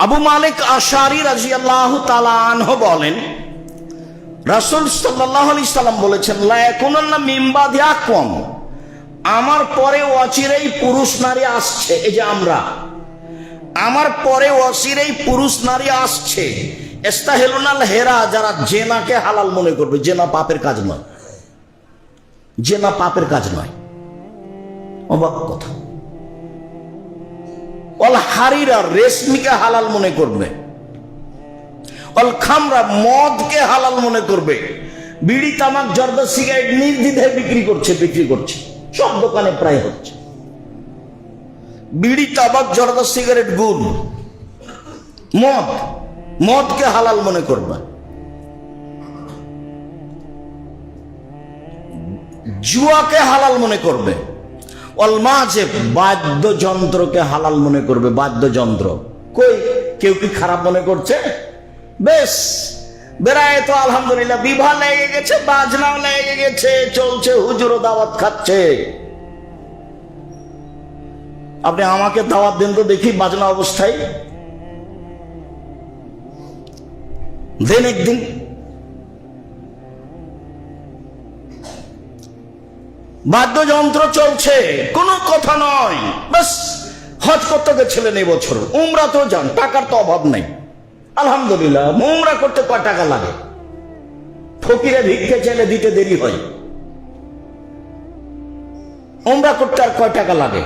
আবু মালিক আশআরী রাদিয়াল্লাহু তাআলা আনহু বলেন, রাসূল সাল্লাল্লাহু আলাইহি সাল্লাম বলেছেন, লা ইয়াকুনান্না মিন বাদি আকওয়াম, আমার পরে অচিরেই পুরুষ নারী আসছে। এই যে আমরা, আমার পরে অচিরেই পুরুষ নারী আসছে, ইস্তাহিলুনাল হেরা, যারা জেনাকে হালাল মনে করবে। জেনা পাপের কাজ নয়, জেনা পাপের কাজ নয়। অবাক কথা। অল হারিরা, রেশমিকে হালাল মনে করবে। অল খামরা, মদকে হালাল মনে করবে। বিড়ি, তামাক, জর্দা, সিগারেট নির্দ্বিধায় বিক্রি করছে। সব দোকানে প্রায় হচ্ছে। বিড়ি, তামাক, জর্দা, সিগারেট, গুল, মদকে হালাল মনে করবে। জুয়াকে হালাল মনে করবে। অল মাজেব, বাদ্যযন্ত্রকে হালাল মনে করবে। বাদ্যযন্ত্র কই, কেউ কি খারাপ মনে করছে? বেশ, বেড়ায় তো আলহামদুলিল্লাহ, বিবাহ লেগে গেছে, বাজনাও লেগে গেছে, চলছে, হুজুরও দাওয়াত খাচ্ছে। আপনি আমাকে দাওয়াত দেন তো দেখি বাজনা অবস্থায়, দেন একদিন। বাদ্যযন্ত্র চলছে, কোনো কথা নয়। বাস, হজ করতে গেছিলেন এই বছর, উমরা তো যান, টাকার তো অভাব নেই আলহামদুলিল্লাহ। উমরা করতে কয় টাকা লাগে? ফকিরে ভিক্ষে চাইলে দিতে দেরি হয়। উমরা করতে আর কয় টাকা লাগে?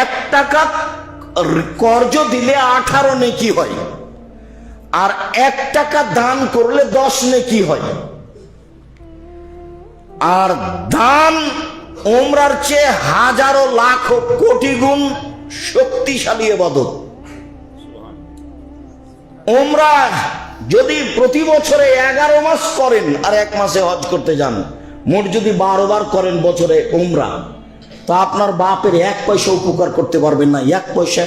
1 টাকা কর্জ দিলে 18 নেকি হয়, আর 1 টাকা দান করলে 10 নেকি হয়। আর দান উমরার চেয়ে হাজারো লাখ কোটি গুণ শক্তিশালী ইবাদত। উমরা যদি প্রতি বছরে 11 মাস করেন আর 1 মাসে হজ করতে যান, মোট যদি 12 বার করেন বছরে উমরা, তা আপনার বাপের 1 পয়সা উপকার করতে পারবেন না। 1 পয়সা,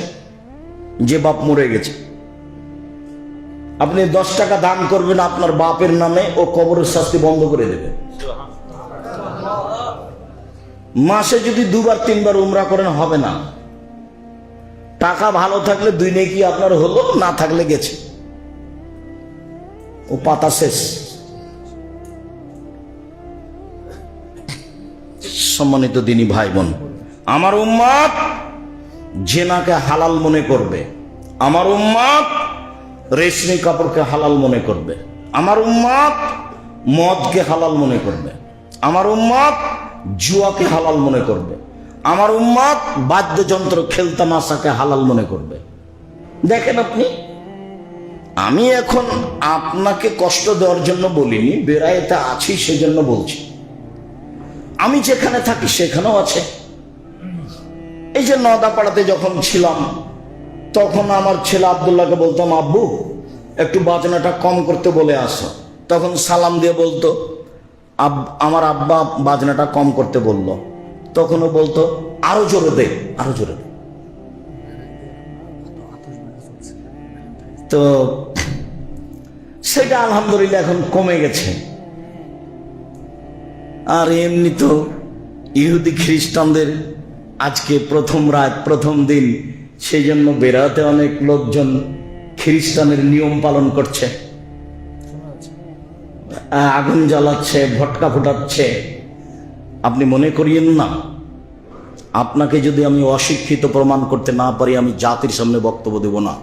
যে বাপ মরে গেছে। আপনি 10 টাকা দান করবেন আপনার বাপের নামে, ও কবরের শাস্তি বন্ধ করে দেবে। মাসে যদি 2 বার 3 বার উমরা করেন হবে না। টাকা ভালো থাকলে 2 নেকি আপনার হলো, না থাকলে গেছে, ও পাতা শেষ। সম্মানিত দিনী ভাই বোন, আমার উম্মত জেনাকে হালাল মনে করবে। আমার উম্মত রেশমি কাপড়কে হালাল মনে করবে। আমার উম্মত মদকে হালাল মনে করবে। আমার উম্মত জুয়াকে হালাল মনে করবে। আমার উম্মত বাদ্যযন্ত্র, খেলতামাশাকে হালাল মনে করবে। দেখেন আপনি, আমি এখন আপনাকে কষ্ট দেওয়ার জন্য বলিনি, বেড়াইতে আছি সেজন্য বলছি। আমি যেখানে থাকি সেখানেও আছে। এই যে নদাপাড়াতে যখন ছিলাম, তখন আমার ছেলে আব্দুল্লাহকে বলতাম, আব্বু একটু বাজনাটা কম করতে বলে আসো। তখন সালাম দিয়ে বলতো, আমার আব্বা বাজনাটা কম করতে বলল। তখনও বলতো, আরো জোরে দে, আরো জোরে দে। তো সেটা আলহামদুলিল্লাহ এখন কমে গেছে। আর এমনি তো ইহুদি খ্রিস্টানদের আজকে প্রথম রাত, প্রথম দিন, সেই জন্য বেড়াতে অনেক লোকজন খ্রিস্টানের নিয়ম পালন করছে, আগুন জ্বালাচ্ছে, ভটকা ফোটাচ্ছে। আপনি মনে করিয়েন না, আপনাকে যদি আমি অশিক্ষিত প্রমাণ করতে না পারি, আমি জাতির সামনে বক্তব্য দেব না।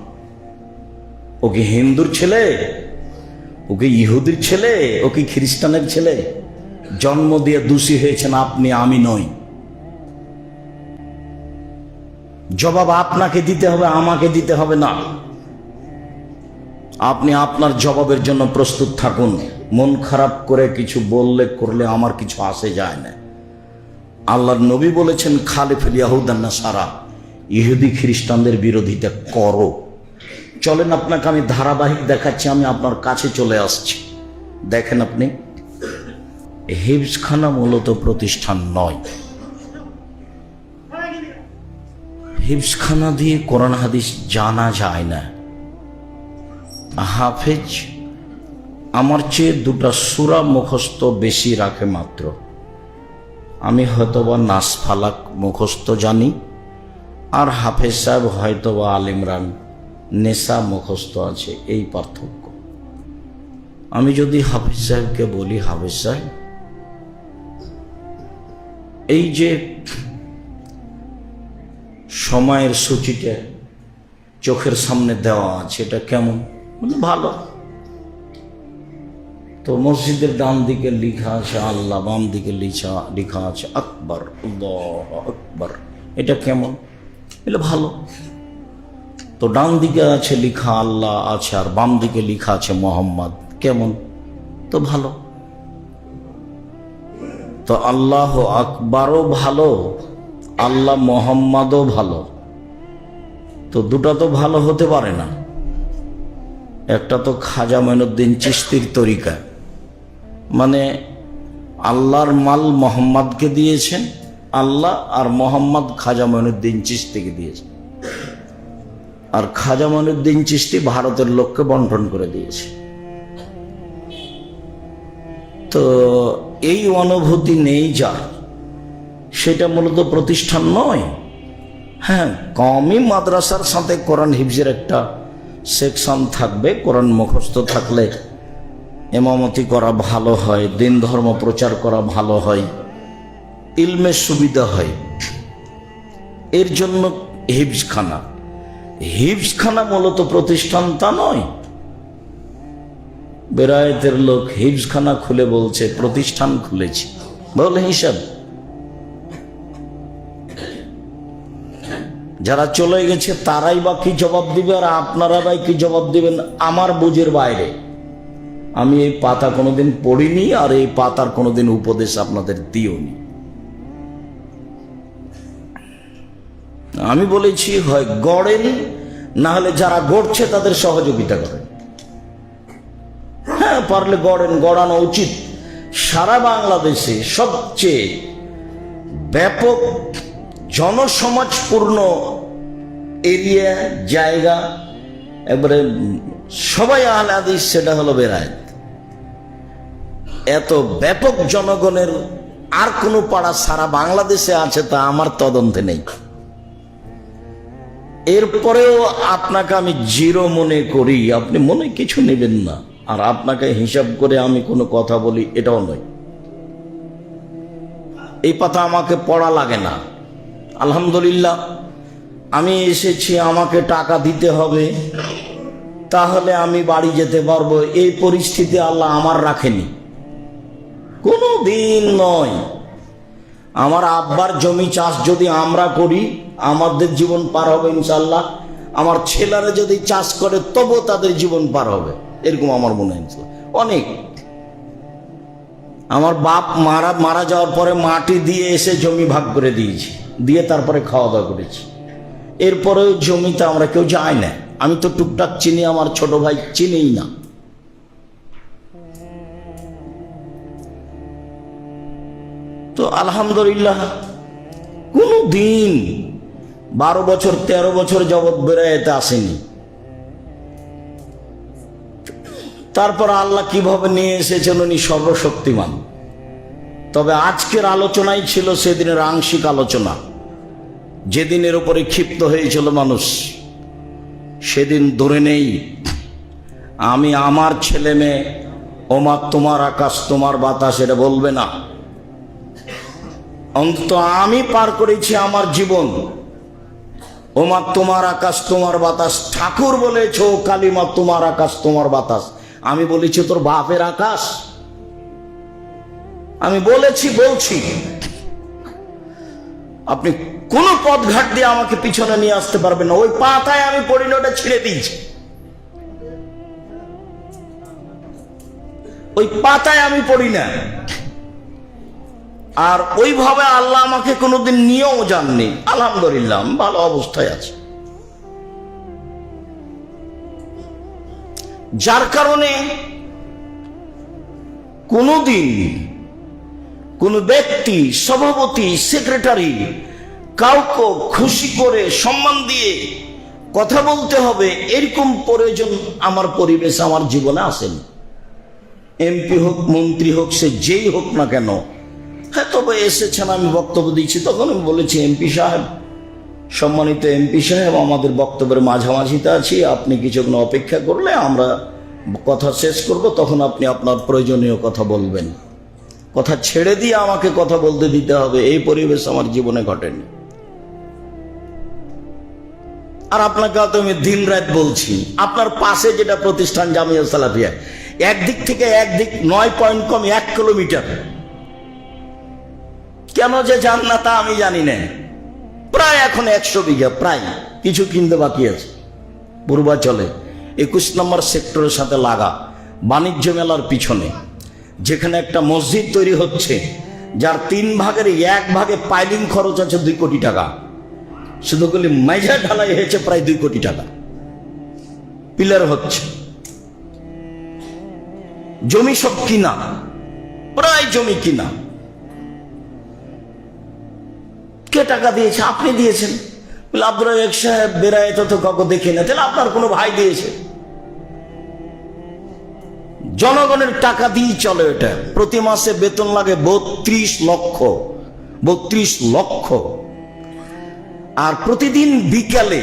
ও কি হিন্দুর ছেলে? ও কি ইহুদির ছেলে? ও কি খ্রিস্টানের ছেলে? জন্ম দিয়ে দোষী হয়েছেন আপনি, আমি নই। জবাব আপনাকে দিতে হবে, আমাকে দিতে হবে না। আপনি আপনার জবাবের জন্য প্রস্তুত থাকুন। মন খারাপ করে কিছু বললে করলে আমার কিছু আসে যায় না। আল্লাহর নবী বলেছেন, খালিফুল ইয়াহুদান নাসারা, ইহুদি খ্রিস্টানদের বিরোধিতা করো। চলেন আপনাকে আমি ধারাবাহিক দেখাচ্ছি, আমি আপনার কাছে চলে আসছি। দেখেন আপনি, হিফজখানা মূলত প্রতিষ্ঠান নয়। হিফজখানা দিয়ে কোরআন হাদিস জানা যায় না। হাফেজ আমার চেয়ে 2টা সূরা মুখস্থ বেশি রাখে মাত্র। আমি হয়তোবা নাস ফালাক মুখস্থ জানি, আর হাফেজ সাহেব হয়তো বা আল ইমরান নেশা মুখস্থ আছে, এই পার্থক্য। আমি যদি হাফেজ সাহেবকে বলি, হাফেজ সাহেব এই যে সময়ের সূচিটা চোখের সামনে দেওয়া আছে এটা কেমন? ভালো। তো মসজিদের ডান দিকে লেখা আছে আল্লাহ, বাম দিকে লেখা আছে আকবর, আল্লাহু আকবর, এটা কেমন? এটা ভালো। তো ডান দিকে আছে লেখা আল্লাহ আছে আর বাম দিকে লেখা আছে মোহাম্মদ, কেমন? তো ভালো। তো আল্লাহ আকবরও ভালো, আল্লাহ মোহাম্মদও ভালো। তো দুটা তো ভালো হতে পারে না। একটা তো খাজা মঈনুদ্দিন চিশতির তরিকা, মানে আল্লাহর মাল মোহাম্মদকে দিয়েছেন আল্লাহ, আর মোহাম্মদ খাজা মঈনুদ্দিন চিশতিকে দিয়েছেন। আর খাজা মঈনুদ্দিন চিশতি ভারতের লোককে বন্টন করে দিয়েছে। তো এই অনুভূতি নেই যার, সেটা মূলত প্রতিষ্ঠান নয়। হ্যাঁ, কওমি মাদ্রাসার সাথে কোরআন হিফজের একটা সেকশন থাকবে। কোরআন মুখস্থ থাকলে ইমামতি করা ভালো হয়, দিন ধর্ম প্রচার করা ভালো হয়, ইলমের সুবিধা হয়। এর জন্য হিফজখানা, হিফজখানা মূলত প্রতিষ্ঠান তা নয়। বেরায়েতের লোক হিফজখানা খুলে বলছে প্রতিষ্ঠান খুলেছে, বলে হিসাব। যারা চলে গেছে তারাই বা কি জবাব দিবে, আর আপনারা বা কি জবাব দিবেন আমার বুঝের বাইরে। আমি এই পাতা কোনোদিন পড়িনি, আর এই পাতার কোনোদিন উপদেশ আপনাদের দিওনি। আমি বলেছি হয় গড়েন, না হলে যারা গড়ছে তাদের সহযোগিতা করেন। হ্যাঁ, পারলে গড়েন, গড়ানো উচিত। সারা বাংলাদেশে সবচেয়ে ব্যাপক জনসমাজপূর্ণ এরিয়া, জায়গা, একবারে সবাই আহলে হাদিস, সেটা হলো বেরায়েত। এত ব্যাপক জনগণের আর কোনো পাড়া সারা বাংলাদেশে আছে তা আমার তদন্তে নেই। এরপরেও আপনাকে আমি জিরো মনে করি, আপনি মনে কিছু নেবেন না। আর আপনাকে হিসাব করে আমি কোনো কথা বলি এটাও নয়। এই পাতা আমাকে পড়া লাগে না। আলহামদুলিল্লাহ, আমি এসেছি, আমাকে টাকা দিতে হবে, তাহলে আমি বাড়ি যেতে পারবো, এই পরিস্থিতি আল্লাহ আমার রাখেনি, কোনো দিন নয়। আমার আব্বার জমি চাষ যদি আমরা করি, আমাদের জীবন পার হবে ইনশাল্লাহ। আমার ছেলেরা যদি চাষ করে তবু তাদের জীবন পার হবে, এরকম আমার মনে হয়েছে অনেক। আমার বাপ মারা যাওয়ার পরে মাটি দিয়ে এসে জমি ভাগ করে দিয়েছি, দিয়ে তারপরে খাওয়া দাওয়া করেছি। এরপরেও জমিতে আমরা কেউ যাই না। আমি তো টুকটাক চিনি, আমার ছোট ভাই চিনিই না। তো আলহামদুলিল্লাহ, কোনো দিন 12 বছর 13 বছর যাবৎ বেরায়েতে আসেনি। তারপর আল্লাহ কিভাবে নিয়ে এসেছেন, উনি সর্বশক্তিমান। তবে আজকের আলোচনাই ছিল সেদিনের আংশিক আলোচনা। যেদিনের উপরে ক্ষিপ্ত হয়েছিল মানুষ, সেদিন ধরে নেই। আমি আমার ছেলে মেয়ে ওমা তোমার আকাশ তোমার বাতাস এটা বলবে না। অন্তত আমি পার করেছি আমার জীবন ওমা তোমার আকাশ তোমার বাতাস। ঠাকুর বলেছ কালিমা তোমার আকাশ তোমার বাতাস। আমি বলেছি তোর বাপের আকাশ। আমি বলছি আপনি কোন পথ ঘাট দিয়ে আমাকে পিছনে নিয়ে আসতে পারবেন না। ওই পাতায় আমি পড়িনি, ওটা ছিঁড়ে দিয়েছি। ওই পাতায় আমি পড়ি না। আর ওইভাবে আল্লাহ আমাকে কোনোদিন নিয়েও যাননি। আলহামদুলিল্লাহ, আমি ভালো অবস্থায় আছি। যার কারণে কোনোদিন কোন ব্যক্তি, সভাপতি, সেক্রেটারি কাউকে খুশি করে সম্মান দিয়ে কথা বলতে হবে এরকম প্রয়োজন আমার পরিবেশ, আমার জীবনে আসেনি। এমপি হোক, মন্ত্রী হোক, সে যেই হোক না কেন। হ্যাঁ, তবে এসেছেন, আমি বক্তব্য দিচ্ছি, তখন আমি বলেছি এমপি সাহেব সম্মানিত এমপি সাহেব, আমাদের বক্তব্যের মাঝামাঝিতে আছি, আপনি কিছুক্ষণ অপেক্ষা করলে আমরা কথা শেষ করব, তখন আপনি আপনার প্রয়োজনীয় কথা বলবেন। কথা ছেড়ে দিয়ে আমাকে কথা বলতে দিতে হবে, এই পরিবেশ আমার জীবনে ঘটেনি। আর আপনাকে তো আমি দিন রাত বলছি, আপনার পাশে যেটা প্রতিষ্ঠান জামিয়া সালাফিয়া, একদিক থেকে একদিক 9 পয়েন্ট কম 1 কিলোমিটার। কেন যে যান না তা আমি জানি না। প্রায় এখন 100 বিঘা, প্রায় কিছু কিনতে বাকি আছে। পূর্বাচলে 21 নম্বর সেক্টরের সাথে লাগা বাণিজ্য মেলার পিছনে, যেখানে একটা মসজিদ তৈরি হচ্ছে, যার 3 ভাগের 1 ভাগে পাইলিং খরচ আছে 2 কোটি টাকা। শুধু বলি মেঝা ঢালাই হয়েছে প্রায় 2 কোটি টাকা, পিলার হচ্ছে, জমি সব কিনা, প্রায় জমি কিনা। কে টাকা দিয়েছে? আপনি দিয়েছেন। বলে আব্দুর রাজ্জাক সাহেব বেড়াইতে তো কাউকে দেখি না। তাহলে আপনার কোনো ভাই দিয়েছে। জনগণের টাকা দিয়ে চলে এটা। প্রতি মাসে বেতন লাগে 32 লক্ষ, 32 লক্ষ। আর প্রতিদিন বিকালে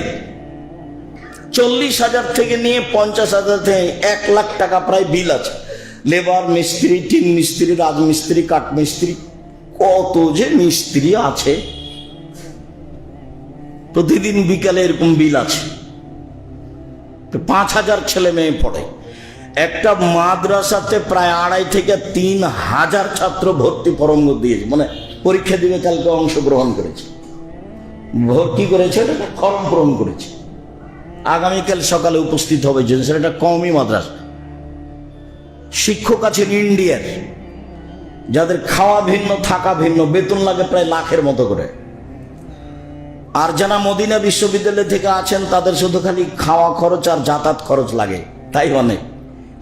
40,000 থেকে নিয়ে 50,000 থেকে 1 লাখ টাকা প্রায় বিল আছে। লেবার মিস্ত্রি, টিন মিস্ত্রি, রাজমিস্ত্রি, কাঠমিস্ত্রি, কত যে মিস্ত্রি আছে, প্রতিদিন বিকালে এরকম বিল আছে। 5,000 ছেলে মেয়ে পড়ে। একটা মাদ্রাসাতে প্রায় 2.5 থেকে 3,000 ছাত্র ভর্তি ফরম দিয়েছে, মানে পরীক্ষা দিবে, কালকে অংশগ্রহণ করেছে, ভর্তি করেছে, ফর্ম পূরণ করেছে, আগামীকাল সকালে উপস্থিত হবে। সেটা কওমি মাদ্রাসা। শিক্ষক আছেন ইন্ডিয়ার, যাদের খাওয়া ভিন্ন, থাকা ভিন্ন, বেতন লাগে প্রায় লাখের মতো করে। আর যারা মদিনা বিশ্ববিদ্যালয় থেকে আছেন, তাদের শুধু খালি খাওয়া খরচ আর যাতায়াত খরচ লাগে, তাই অনেক,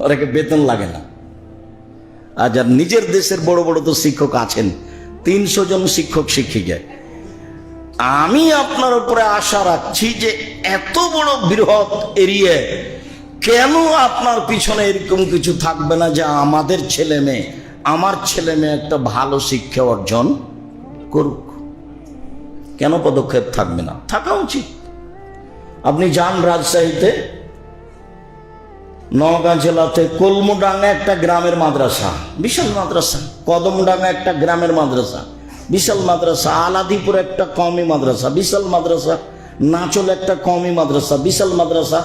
ওরাকে বেতন লাগে না। আর যার নিজের দেশের বড় বড় তো শিক্ষক আছেন, 300 জন শিক্ষক শিক্ষিকা। আমি আপনার উপরে আশা রাখছি যে এত বড় বৃহৎ এরিয়ায় কেন আপনার পিছনে এরকম কিছু থাকবে না যে আমাদের ছেলে মেয়ে, আমার ছেলে মেয়ে একটা ভালো শিক্ষা অর্জন করুক? কেন পদক্ষেপ থাকবে না? থাকা উচিত। আপনি যান রাজশাহীতে, নওগাঁ জেলাতে কলমুডাঙ্গা একটা গ্রামের মাদ্রাসা, বিশাল মাদ্রাসা। কদমডাঙ্গা একটা গ্রামের মাদ্রাসা, বিশাল মাদ্রাসা। আলাদিপুর একটা কওমি মাদ্রাসা, বিশাল মাদ্রাসা। নাচল একটা কওমি মাদ্রাসা, বিশাল মাদ্রাসা।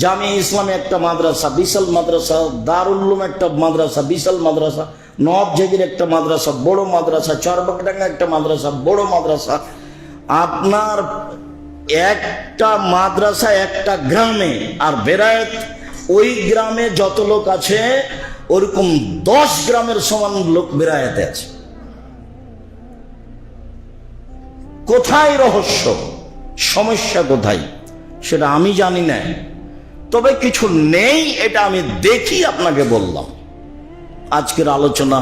জামিয়া ইসলামী একটা মাদ্রাসা, বিশাল মাদ্রাসা। দারুল উলুম একটা মাদ্রাসা, বিশাল মাদ্রাসা। নওয়াবজাগির একটা মাদ্রাসা, বড় মাদ্রাসা। চরবাগডাঙ্গা একটা মাদ্রাসা, বড় মাদ্রাসা। আপনার একটা মাদ্রাসা একটা গ্রামে, আর বেরায়েত ওই গ্রামে যত লোক আছে ওরকম 10 গ্রামের সমান লোক বেরায়েতে আছে। কোথায় রহস্য, সমস্যা কোথায় সেটা আমি জানি না, তবে কিছু নেই এটা আমি দেখি আপনাকে বললাম। আজকের আলোচনা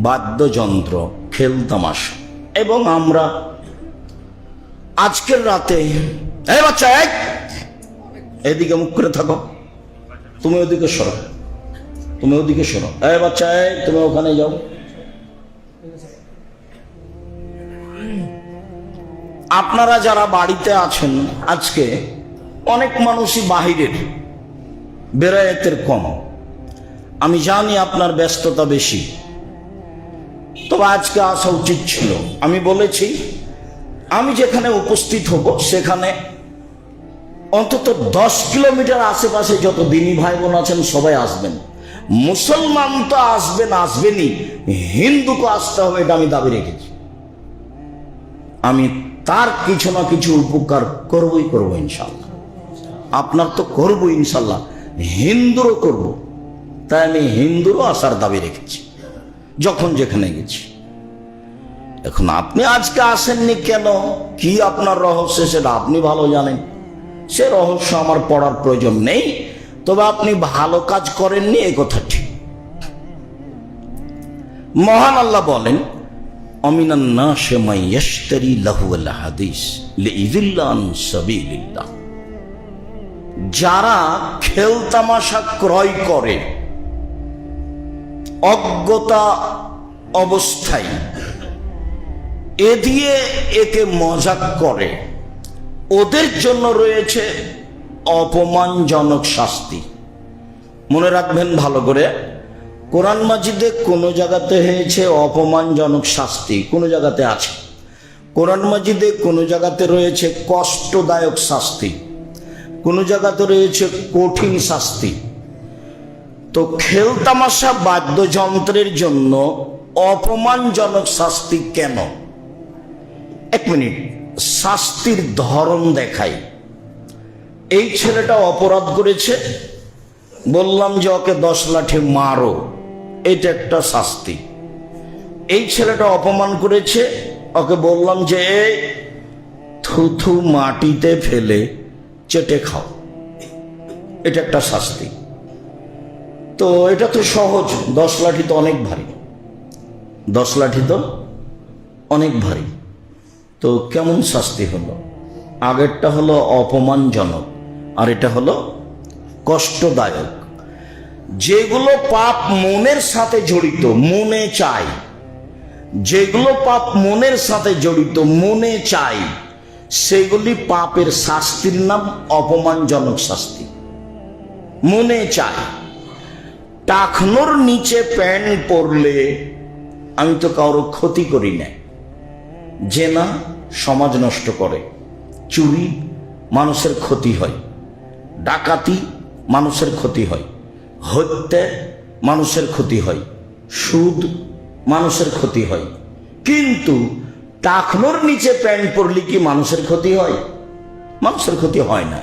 বাদ্যযন্ত্র, খেলতামাশা। এবং আমরা আজকের রাতে, এই বাচ্চা এদিকে মুখ করে থাকো, তুমি ওদিকে সরো, তুমি ওদিকে সরো। এই বাচ্চা, তুমি ওখানে যাও। আপনারা যারা বাড়িতে আছেন, আজকে অনেক মানুষই বাহিরের, বেরায়েতের কম। আমি জানি আপনার ব্যস্ততা বেশি, তবে আজকে আসা উচিত ছিল। আমি বলেছি আমি যেখানে উপস্থিত হব সেখানে অন্তত 10 কিলোমিটার আশেপাশে যত দিনী ভাই বোন আছেন সবাই আসবেন। মুসলমান তো আসবেন, আসবেনই, হিন্দুকে আসতে হবে, এটা আমি দাবি রেখেছি। আমি তার কিছু না কিছু উপকার করবই করবো ইনশাল্লাহ। আপনার তো করবো ইনশাল্লাহ, হিন্দুরও করব। তাই আমি হিন্দুরও আসার দাবি রেখেছি যখন যেখানে গেছি। এখন আপনি আজকে আসেননি কেন, কি আপনার রহস্য সেটা আপনি ভালো জানেন। সে রহস্য আমার পড়ার প্রয়োজন নেই, তবে আপনি ভালো কাজ করেননি এই কথা ঠিক। মহান আল্লাহ বলেন, অমিনান নাসি মান ইয়াশতারি লাহুল হাদিস লিইযিল্লা আন সাবিলিল্লাহ। যারা খেলতামাশা ক্রয় করে অজ্ঞতা অবস্থায়, এ দিয়ে একে মজাক করে, ওদের জন্য রয়েছে অপমানজনক শাস্তি। মনে রাখবেন ভালো করে, কোরআন মাজিদে কোনো জায়গাতে হয়েছে অপমানজনক শাস্তি, কোনো জায়গাতে আছে। কোরআন মাজিদে কোনো জায়গাতে রয়েছে কষ্টদায়ক শাস্তি, কোনো জায়গাতে রয়েছে কঠিন শাস্তি। তো খেলতামাশা বাদ্যযন্ত্রের জন্য অপমানজনক শাস্তি কেন? এক মিনিট, শাস্তির ধরন দেখাই। এই ছেলেটা অপরাধ করেছে, বললাম যে ওকে 10 লাঠি মারো, এটা একটা শাস্তি। এই ছেলেটা অপমান করেছে, ওকে বললাম যে থুথু মাটিতে ফেলে চেটে খাও, এটা একটা শাস্তি। তো এটা তো সহজ, 10 লাঠি তো অনেক ভারী, 10 লাঠি তো অনেক ভারী। তো কেমন শাস্তি হলো? আগেরটা হলো অপমানজনক, আর এটা হলো কষ্টদায়ক। যেগুলো পাপ মনের সাথে জড়িত, মনে চাই, যেগুলো পাপ মনের সাথে জড়িত, মনে চাই, সেগুলি পাপের শাস্তির নাম অপমানজনক শাস্তি। মনে চাই। টাকনোর নিচে প্যান্ট পরলে আমি তো কারো ক্ষতি করি না, জেনা সমাজ নষ্ট করে, চুরি মানুষের ক্ষতি হয়, ডাকাতি মানুষের ক্ষতি হয়, হত্যা মানুষের ক্ষতি হয়, সুদ মানুষের ক্ষতি হয়। কিন্তু টাকনোর নিচে প্যান্ট পরলে কি মানুষের ক্ষতি হয়? মানুষের ক্ষতি হয় না।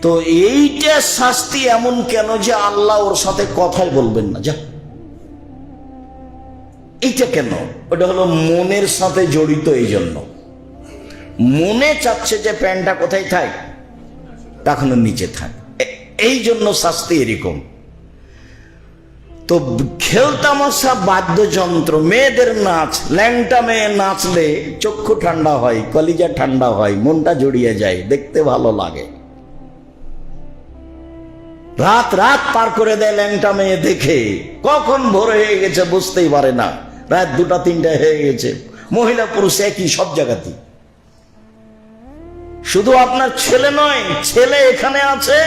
তো এইটা শাস্তি এমন কেন যে আল্লাহ ওর সাথে কথাই বলবেন না? যা, এইটা কেন? ওটা হলো মনের সাথে জড়িত। এই জন্য মনে চাচ্ছে যে প্যান্টটা কোথায় থাক, টাকনোর নিচে থাক, এই জন্য শাস্তি এরকম। তো খেলতামাশা বাদ্যযন্ত্র, মেয়েদের নাচ, ল্যাংটা মেয়ে নাচলে চক্ষু ঠান্ডা হয়, কলিজা ঠান্ডা হয়, মনটা জড়িয়ে যায়, দেখতে ভালো লাগে। রাত রাত পার করে দেয় ল্যাংটা মেয়ে দেখে, কখন ভোর হয়ে গেছে বুঝতেই পারে না, রাত 2টা 3টা হয়ে গেছে। মহিলা পুরুষ একই, সব জায়গাতেই। শুধু আপনার ছেলে নয়, ছেলে এখানে আছে,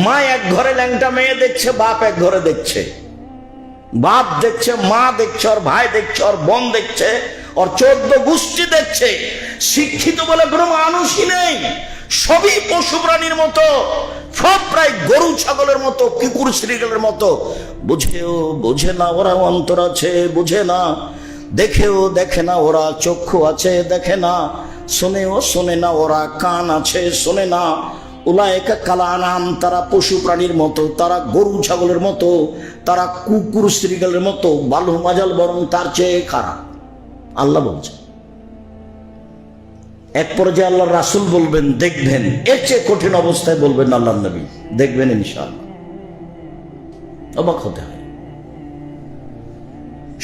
মা এক ঘরে ল্যাংটা মেয়ে দেখছে, বাপ এক ঘরে দেখছে, বাপ দেখছে, মা দেখছে, ওর ভাই দেখছে, ওর বোন দেখছে, ওর 14 গোষ্ঠী দেখছে। শিক্ষিত বলে কোনো মানুষই নেই, সবই পশু প্রাণীর মতো, সব প্রায় গরু ছাগলের মতো, কুকুর শ্রীগলের মতো। বুঝেও বোঝে না ওরা, অন্তর আছে বুঝে না, দেখেও দেখে না ওরা, চক্ষু আছে দেখে না, শোনেও শোনে না ওরা, কান আছে শোনে না। উলায়েকা কালানাম, তারা পশু প্রাণীর মতো, তারা গরু ছাগলের মতো, তারা কুকুর শ্রীগলের মতো, বালু মাজাল বরং তার চেয়ে খারাপ। আল্লাহ বলছে। এক পর্যায়ে আল্লাহ রাসূল বলবেন, দেখবেন এর চেয়ে কঠিন অবস্থায় বলবেন আল্লাহ নবী, দেখবেন ইনশাআল্লাহ, অবাক হতে হয়।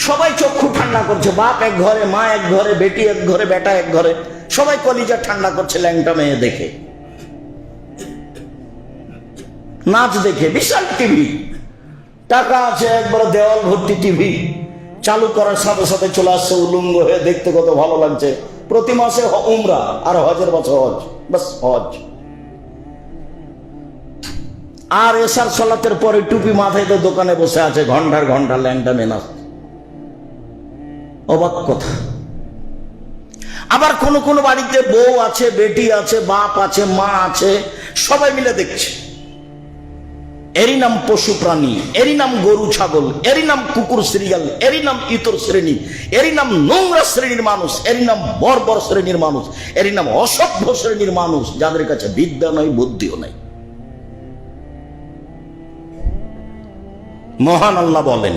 সবাই চক্ষু ঠান্ডা করছে, বাপ এক ঘরে, মা এক ঘরে, বেটি এক ঘরে, বেটা এক ঘরে, সবাই কলিজা ঠান্ডা করছে ল্যাংটা মেয়ে দেখে, নাচ দেখে। বিশাল টিভি, টাকা আছে, একবার দেওয়াল ভর্তি টিভি, চালু করার সাথে সাথে চলে আসছে উলঙ্গ হয়ে, দেখতে কত ভালো লাগছে। প্রতি মাসে উমরা আর হজের বছর হজ, বাস হজ। আর এশার সালাতের পরে টুপি মাথায় তো দোকানে বসে আছে, ঘন্টার ঘন্টা ল্যাংটা মেয়ে। অবাক কথা। আবার কোন কোন বাড়িতে বউ আছে, বেটি আছে, বাপ আছে, মা আছে, সবাই মিলে দেখছে। এরই নাম পশু প্রাণী, এরই নাম গরু ছাগল, এরই নাম কুকুর শ্রীগাল, এরই নাম ইতর শ্রেণী, এরই নাম নোংরা শ্রেণীর মানুষ, এরই নাম বর্বর শ্রেণীর মানুষ, এরই নাম অসভ্য শ্রেণীর মানুষ, যাদের কাছে বিদ্যা নয়, বুদ্ধিও নাই। মহান আল্লাহ বলেন,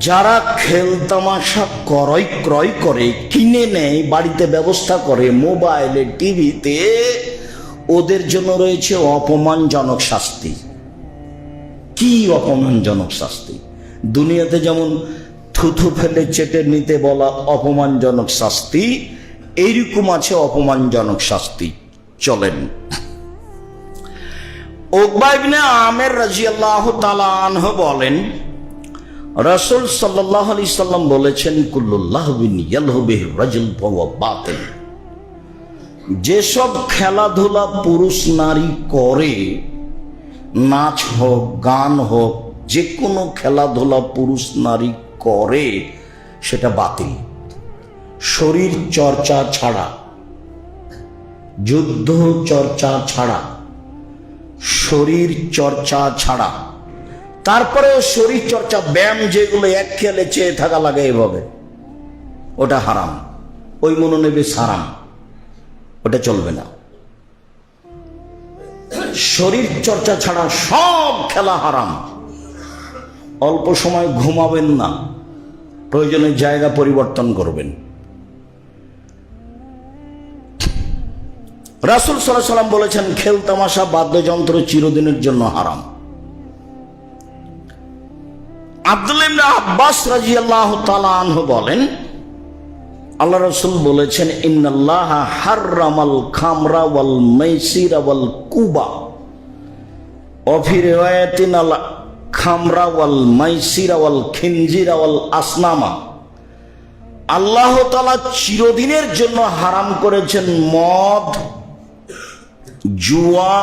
যারা খেলতামাশা ক্রয় করে, কিনে নেয়, বাড়িতে ব্যবস্থা করে, মোবাইলে, টিভিতে, ওদের জন্য রয়েছে অপমানজনক শাস্তি। কি অপমানজনক শাস্তি? দুনিয়াতে যেমন থুথু ফেলে চেটে নিতে বলা অপমানজনক শাস্তি, এইরকম আছে অপমানজনক শাস্তি। চলেন, উকবা ইবনে আমের রাদিয়াল্লাহু তাআলা আনহু বলেন, রাসূল সাল্লাল্লাহু আলাইহি সাল্লাম বলেছেন, কুল্লু লাহবিন ইয়ালহু বিহি রাজুল ফাহুয়া বাতিল। যেসব খেলাধুলা পুরুষ নারী করে, নাচ হোক গান হোক, যে কোনো খেলাধুলা পুরুষ নারী করে, সেটা বাতিল। শরীর চর্চা ছাড়া, যুদ্ধ চর্চা ছাড়া, শরীর চর্চা ছাড়া, তারপরেও শরীর চর্চা ব্যায়াম যেগুলো এক খেয়ালে চেয়ে থাকা লাগে এভাবে, ওটা হারাম। ওই মনোনিবেশ হারাম, ওটা চলবে না। শরীর চর্চা ছাড়া সব খেলা হারাম। অল্প সময় ঘুমাবেন না, প্রয়োজনে জায়গা পরিবর্তন করবেন। রাসূল সাল্লাল্লাহু আলাইহি ওয়াসাল্লাম বলেছেন, খেল তামাশা বাদ্যযন্ত্র চিরদিনের জন্য হারাম। আব্দুল্লাহ ইবনে আব্বাস রাদিয়াল্লাহু তাআলা আনহু বলেন, আল্লাহ রাসূল বলেছেন, ইন্নাল্লাহা হাররামাল খামরা ওয়াল মাইসিরা ওয়াল কুবা ওয়া ফি রিওয়ায়াতিন আল খামরা ওয়াল মাইসিরা ওয়াল খিনজিরা ওয়াল আসনামা। আল্লাহ তাআলা চিরদিনের জন্য হারাম করেছেন মদ, জুয়া,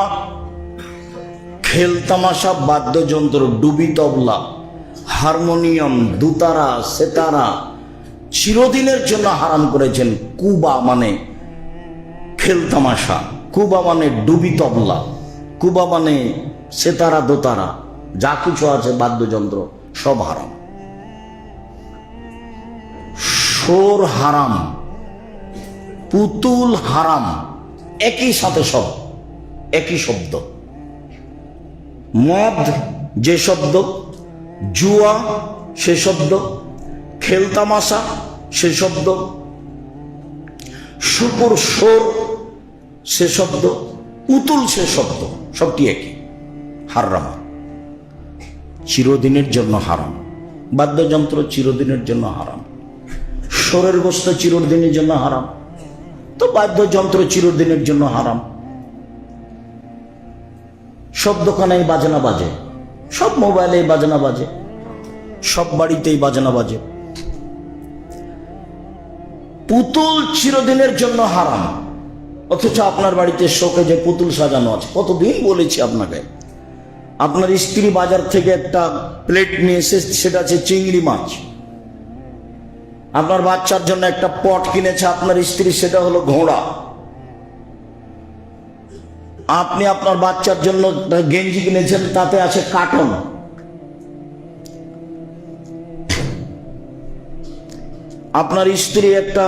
খেলতামাশা, বাদ্যযন্ত্র, ডুবি তবলা, হারমোনিয়াম, দুতারা, সেতারা, চিরদিনের জন্য হারাম করেছেন। কুবা মানে খেলতামাশা, কুবা মানে ডুবি তবলা, কুবা মানে সেতারা, দোতারা, যা কিছু আছে বাদ্যযন্ত্র সব হারাম। সোর হারাম, পুতুল হারাম, একই সাথে সব একই শব্দ। মদ যে শব্দ, জুয়া সে শব্দ, খেলতামাশা সে শব্দ, শুকুর সোর সে শব্দ, পুতুল সে শব্দ, সবটি একই, হারাম, চিরদিনের জন্য হারাম। বাদ্যযন্ত্র চিরদিনের জন্য হারাম। সোরের গোস্ত চিরদিনের জন্য হারাম, তো বাদ্যযন্ত্র চিরদিনের জন্য হারাম। সব দোকানেই বাজনা বাজে, সব মোবাইলেই বাজনা বাজে, সব বাড়িতেই বাজনা বাজে। পুতুল চিরদিনের জন্য হারাম, অথচ আপনার বাড়িতে শোকে যে পুতুল সাজানো আছে। কতদিন বলেছি আপনাকে, আপনার স্ত্রী বাজার থেকে একটা প্লেট নিয়ে এসে, সেটা আছে চিংড়ি মাছ। আপনার বাচ্চার জন্য একটা পট কিনেছে আপনার স্ত্রী, সেটা হলো ঘোড়া। আপনি আপনার বাচ্চার জন্য গেঞ্জি কিনেছেন, তাতে আছে কার্টন। আপনার স্ত্রী একটা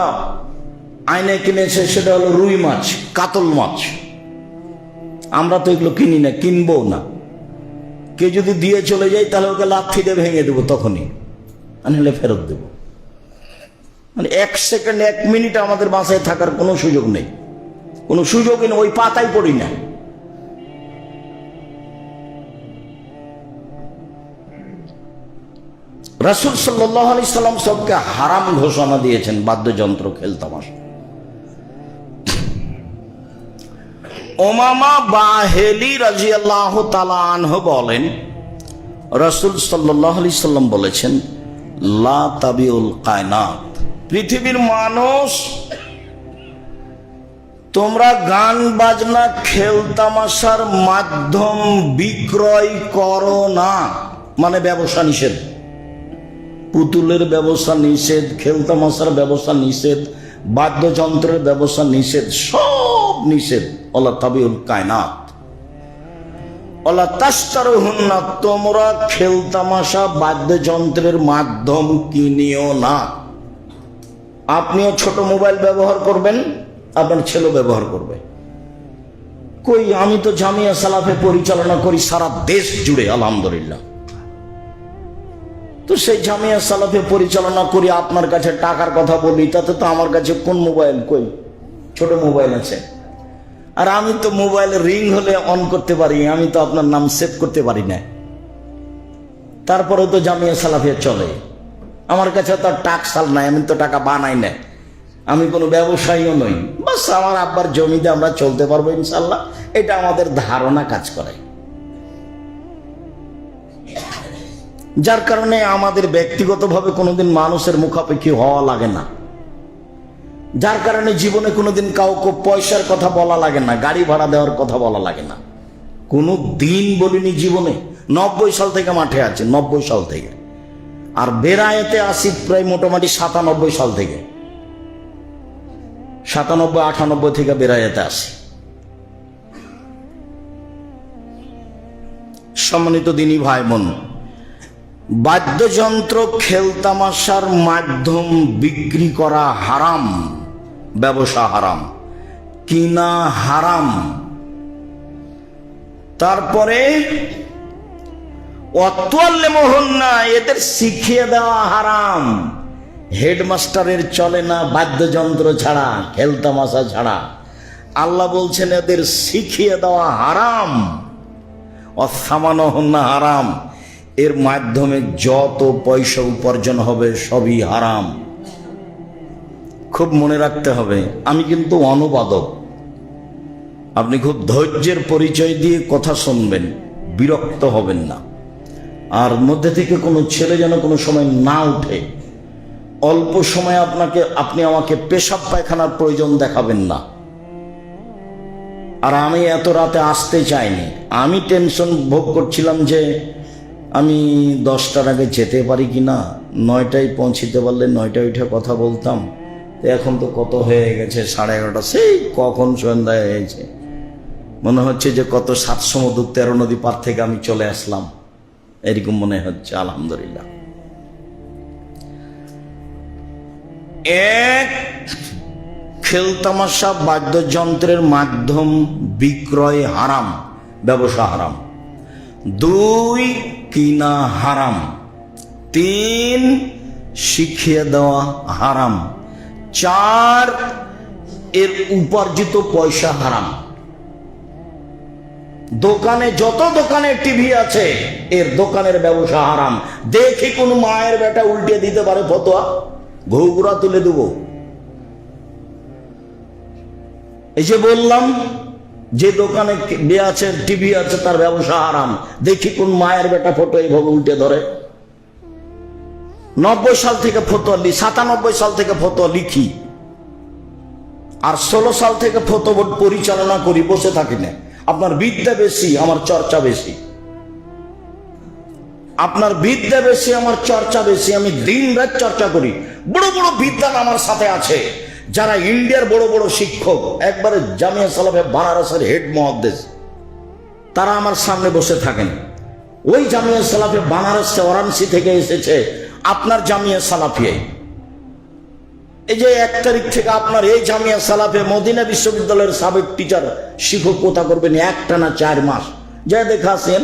আয়না কিনেছে, সেটা হলো রুই মাছ, কাতল মাছ। আমরা তো এগুলো কিনি না, কিনবো না। কে যদি দিয়ে চলে যায় তাহলে ওকে লাথি দিয়ে ভেঙে দেবো, তখনই আনলে ফেরত দেবো। মানে এক সেকেন্ড, এক মিনিট আমাদের বাসায় থাকার কোনো সুযোগ নেই, কোনো সুযোগই নেই, ওই পাতায় পড়ি না। রাসূল সাল্লাল্লাহু আলাইহি সাল্লাম সবকে হারাম ঘোষণা দিয়েছেন, বাদ্যযন্ত্র, খেলতামাশা। উমামা বাহেলি রাদিয়াল্লাহু তাআলা আনহু বলেন, রাসূল সাল্লাল্লাহু আলাইহি সাল্লাম বলেছেন, লা তাবিউল কায়নাত, পৃথিবীর মানুষ তোমরা গান বাজনা খেলতামাশার মাধ্যম বিক্রয় করো না। মানে ব্যবসা নিষেধ, পুতুলের ব্যবসা নিষেধ, খেলতামাশার ব্যবসা নিষেধ, বাদ্যযন্ত্রের ব্যবসা নিষেধ, সব নিষেধ। ওয়ালা তাবিউল কায়নাত ওয়ালা তাশতারুহুন্না, তোমরা খেলতামাশা বাদ্যযন্ত্রের মাধ্যম কিনিও না। আপনিও ছোট মোবাইল ব্যবহার করবেন, আপনার ছেলে ব্যবহার করবে। কই, আমি তো জামিয়া সালাফে পরিচালনা করি সারা দেশ জুড়ে, আলহামদুলিল্লাহ। তো সেই জামিয়া সালাফে পরিচালনা করি, আপনার কাছে টাকার কথা বলি, তাতে তো আমার কাছে কোন মোবাইল, কই ছোট মোবাইল আছে। আর আমি তো মোবাইল রিং হলে অন করতে পারি, আমি তো আপনার নাম সেভ করতে পারি না। তারপরে তো জামিয়া সালাফে চলে। আমার কাছে তো টাকশাল নাই, আমি তো টাকা বানাই না, আমি কোনো ব্যবসায়ীও নই। বাস আমার আব্বার জমিতে আমরা চলতে পারবো ইনশাল্লাহ, এটা আমাদের ধারণা কাজ করে। যার কারণে আমাদের ব্যক্তিগতভাবে কোনোদিন মানুষের মুখাপেক্ষি হওয়া লাগে না। যার কারণে জীবনে কোনোদিন কাউকে পয়সার কথা বলা লাগে না, গাড়ি ভাড়া দেওয়ার কথা বলা লাগে না। কোনো দিন বলিনি জীবনে। 90 সাল থেকে মাঠে আছে, 90 সাল থেকে। আর বেরায়েতে আসি প্রায় মোটামুটি 97 সাল থেকে, 97-98 থেকে বেরায়েতে আসি। সম্মানিত দিনী ভাই বোন, বাদ্যযন্ত্র খেলতামাশার মাধ্যম বিক্রি করা হারাম, ব্যবসা হারাম, কিনা হারাম। তারপরে অতোয়াল্লে মোহন না, এদের শিখিয়ে দেওয়া হারাম। হেডমাস্টারের চলে না বাদ্যযন্ত্র ছাড়া, খেলতামাশা ছাড়া। আল্লাহ বলছেন এদের শিখিয়ে দেওয়া হারাম। অসামানহন্না হারাম। এর মাধ্যমে যত পয়সা উপার্জন হবে সবই হারাম। খুব মনে রাখতে হবে, আমি কিন্তু অনুবাদক। আপনি খুব ধৈর্যের পরিচয় দিয়ে কথা শুনবেন, বিরক্ত হবেন না। আর মধ্যে থেকে কোনো ছেলে যেন কোনো সময় না উঠে। অল্প সময় আপনি আমাকে পেশাব পায়খানার প্রয়োজন দেখাবেন না। আর আমি এত রাতে আসতে চাইনি। আমি টেনশন ভোগ করছিলাম যে আমি 10টার আগে যেতে পারি কি না। 9টায় পৌঁছিতে পারলে 9টায় উঠে কথা বলতাম। এখন তো কত হয়ে গেছে, 11:30। সেই কখন সন্ধ্যা হয়েছে, মনে হচ্ছে যে কত 7 সমুদ্র 13 নদী পার থেকে আমি চলে আসলাম, এরকম মনে হচ্ছে। আলহামদুলিল্লাহ। এক, খেলতামাশা বাদ্যযন্ত্রের মাধ্যম বিক্রয় হারাম, ব্যবসা হারাম। 2, কিনা হারাম। 3, শিখিয়ে দেওয়া হারাম। 4, এর উপার্জিত পয়সা হারাম। দোকানে যত দোকানে টিভি আছে, এর দোকানের ব্যবসা হারাম। দেখি কোন মায়ের বেটা উল্টে দিতে পারে ফতোয়া, ঘুঘুরা তুলে দেব। এই যে বললাম, যে দোকানে আছে টিভি আছে তার ব্যবসা হারাম। দেখি কোন মায়ের বেটা ফটো এইভাবে উল্টে ধরে। 90 সাল থেকে ফতোয়া 97 সাল থেকে ফতোয়া লিখি, আর 16 সাল থেকে ফতোয়া পরিচালনা করি, বসে থাকি না। আপনার বিদ্যা বেশি, আমার চর্চা বেশি। আপনার বিদ্যা বেশি, আমার চর্চা বেশি। আমি দিন রাত চর্চা করি। বড় বড় বিদ্যান আমার সাথে আছে, যারা ইন্ডিয়ার বড় বড় শিক্ষক, একবারে জামিয়া সালাফে বানারসের হেড মুহাদ্দিস, তারা আমার সামনে বসে থাকেন। ওই জামিয়া সালাফে বানারস ওয়ারাণসী থেকে এসেছে আপনার জামিয়া সালাফিয়ায়। এই যে 1 তারিখ থেকে আপনার এই জামিয়া সালাফে মদিনা বিশ্ববিদ্যালয়ের সাবেক টিচার শিক্ষক কথা করবেন একটানা 4 মাস। যা দেখা আসেন,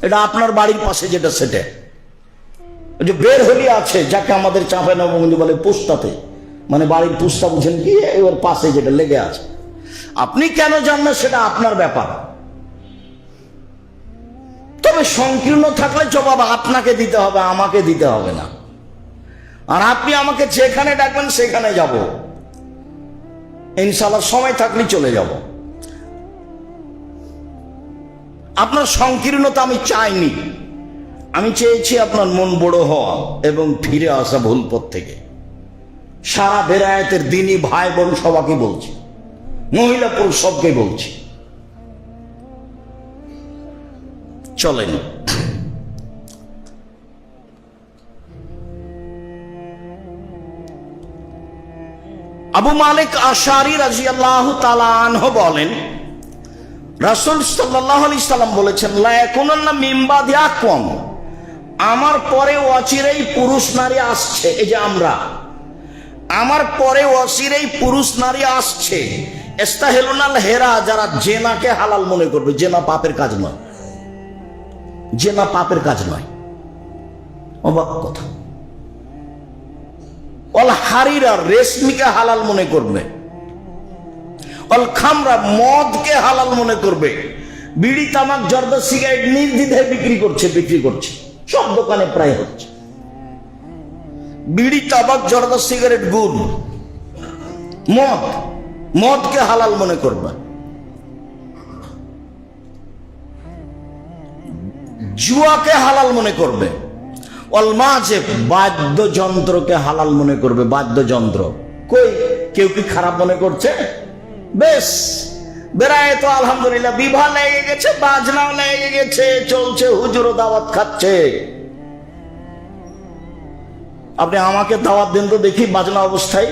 এটা আপনার বাড়ির পাশে যেটা, সেটা ওই যে বের হলি আছে, যাকে আমাদের চাঁপাই নবগঞ্জ বলে পুস্তাতে, মানে বাড়ির পুস্তা বুঝেন কি, ওর পাশে যেটা লেগে আছে। আপনি কেন জানেন সেটা আপনার ব্যাপার। তবে সংকীর্ণ থাকলে জবাব আপনাকে দিতে হবে, আমাকে দিতে হবে না। আর আপনি আমাকে যেখানে ডাকবেন সেখানে যাব, ইনশাআল্লাহ। সময় থাকলে চলে যাব। আপনার সংকীর্ণতা আমি চাইনি। আমি চেয়েছি আপনার মন বড় হওয়া এবং ফিরে আসা ভুল পথ থেকে। সারা বেরায়েতের দিনী ভাই বোন সবাইকে বলছি, মহিলা পুরুষ সবকে বলছি, চলেন। আবু মালিক আশারি রাদিয়াল্লাহু তাআলা আনহু বলেন, রাসূল সাল্লাল্লাহু আলাইহি সাল্লাম বলেছেন, লা ইয়াকুনান্না মিন বাদি আকওয়াম, আমার পরে অচিরেই পুরুষ নারী আসছে। এই যে আমরা, আমার পরে অচিরেই পুরুষ নারী আসছে, ইস্তাহিলুনাল হেরা, যারা জেনাকে হালাল মনে করবে। জেনা পাপের কাজ নয়, জেনা পাপের কাজ নয়। অবাক কথা। অল হারিরা, রেশমিকে হালাল মনে করবে। অল খামরা, মদকে হালাল মনে করবে। বিড়ি, তামাক, জর্দা, সিগারেট নির্দ্বিধায় বিক্রি করছে। সব দোকানে প্রায় হচ্ছে। বিড়ি, তামাক, জর্দা, সিগারেট, গুড়, মদকে হালাল মনে করবে। জুয়াকে হালাল মনে করবে। অলমাজে, বাদ্যযন্ত্রকে হালাল মনে করবে। বাদ্যযন্ত্র কই কেউ কি খারাপ মনে করছে? বেশ, বেড়ায় তো আলহামদুলিল্লাহ, বিবাহ লেগে গেছে, বাজনাও লেগে গেছে, চলছে, হুজুরও দাওয়াত খাচ্ছে। আপনি আমাকে দাওয়াত দেন তো দেখি বাজনা অবস্থায়,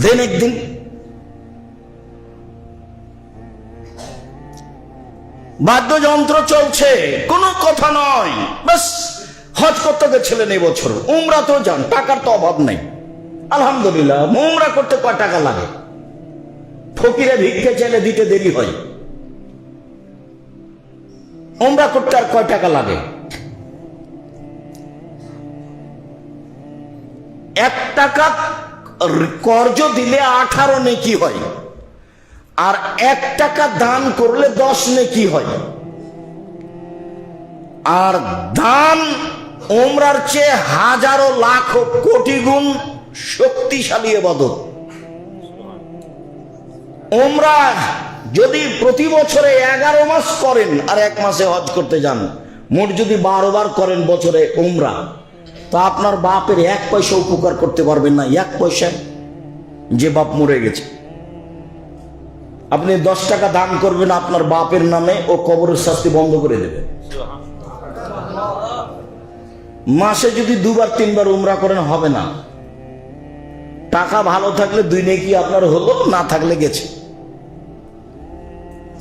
দেন একদিন। বাদ্যযন্ত্র চলছে, কোনো কথা নয়। বাস, হজ করতে গেছিলেন এই বছর, উমরা তো যান, টাকার তো অভাব নেই আলহামদুলিল্লাহ। উমরা করতে কয় টাকা লাগে? ফকিরে ভিক্ষে চাইলে দিতে দেরি হয়, উমরা করতে আর কয় টাকা লাগে? 1 টাকা কর্জ দিলে 18 নেকি হয়, আর 1 টাকা দান করলে 10 নেকি হয়। আর দান উমরার চেয়ে হাজারো লাখ কোটি গুণ শক্তিশালী ইবাদত। উমরা যদি প্রতি বছরে 11 মাস করেন আর 1 মাসে হজ করতে যান, মোট যদি 12 বার করেন বছরে উমরা, তা আপনার বাপের 1 পয়সা উপকার করতে পারবেন না। 1 পয়সা, যে বাপ মরে গেছে। আপনি 10 টাকা দান করবেন আপনার বাপের নামে, ও কবরের শাস্তি বন্ধ করে দেবে। মাসে যদি 2 বার 3 বার উমরা করেন হবে না। টাকা ভালো থাকলে 2 নেকি আপনার হলো, না থাকলে গেছে,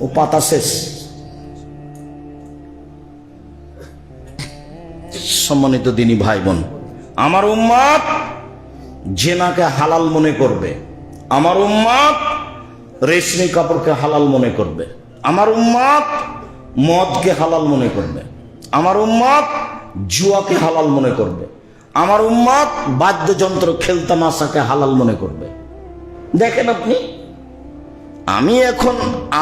ও পাতা শেষ। সম্মানিত দিনী ভাই বোন, আমার উম্মত জেনাকে হালাল মনে করবে, আমার উম্মত রেশমি কাপড়কে হালাল মনে করবে, আমার উম্মত মদকে হালাল মনে করবে, আমার উম্মত জুয়াকে হালাল মনে করবে, আমার উম্মত বাদ্যযন্ত্র খেলতামাশাকে হালাল মনে করবে। দেখেন আপনি, আমি এখন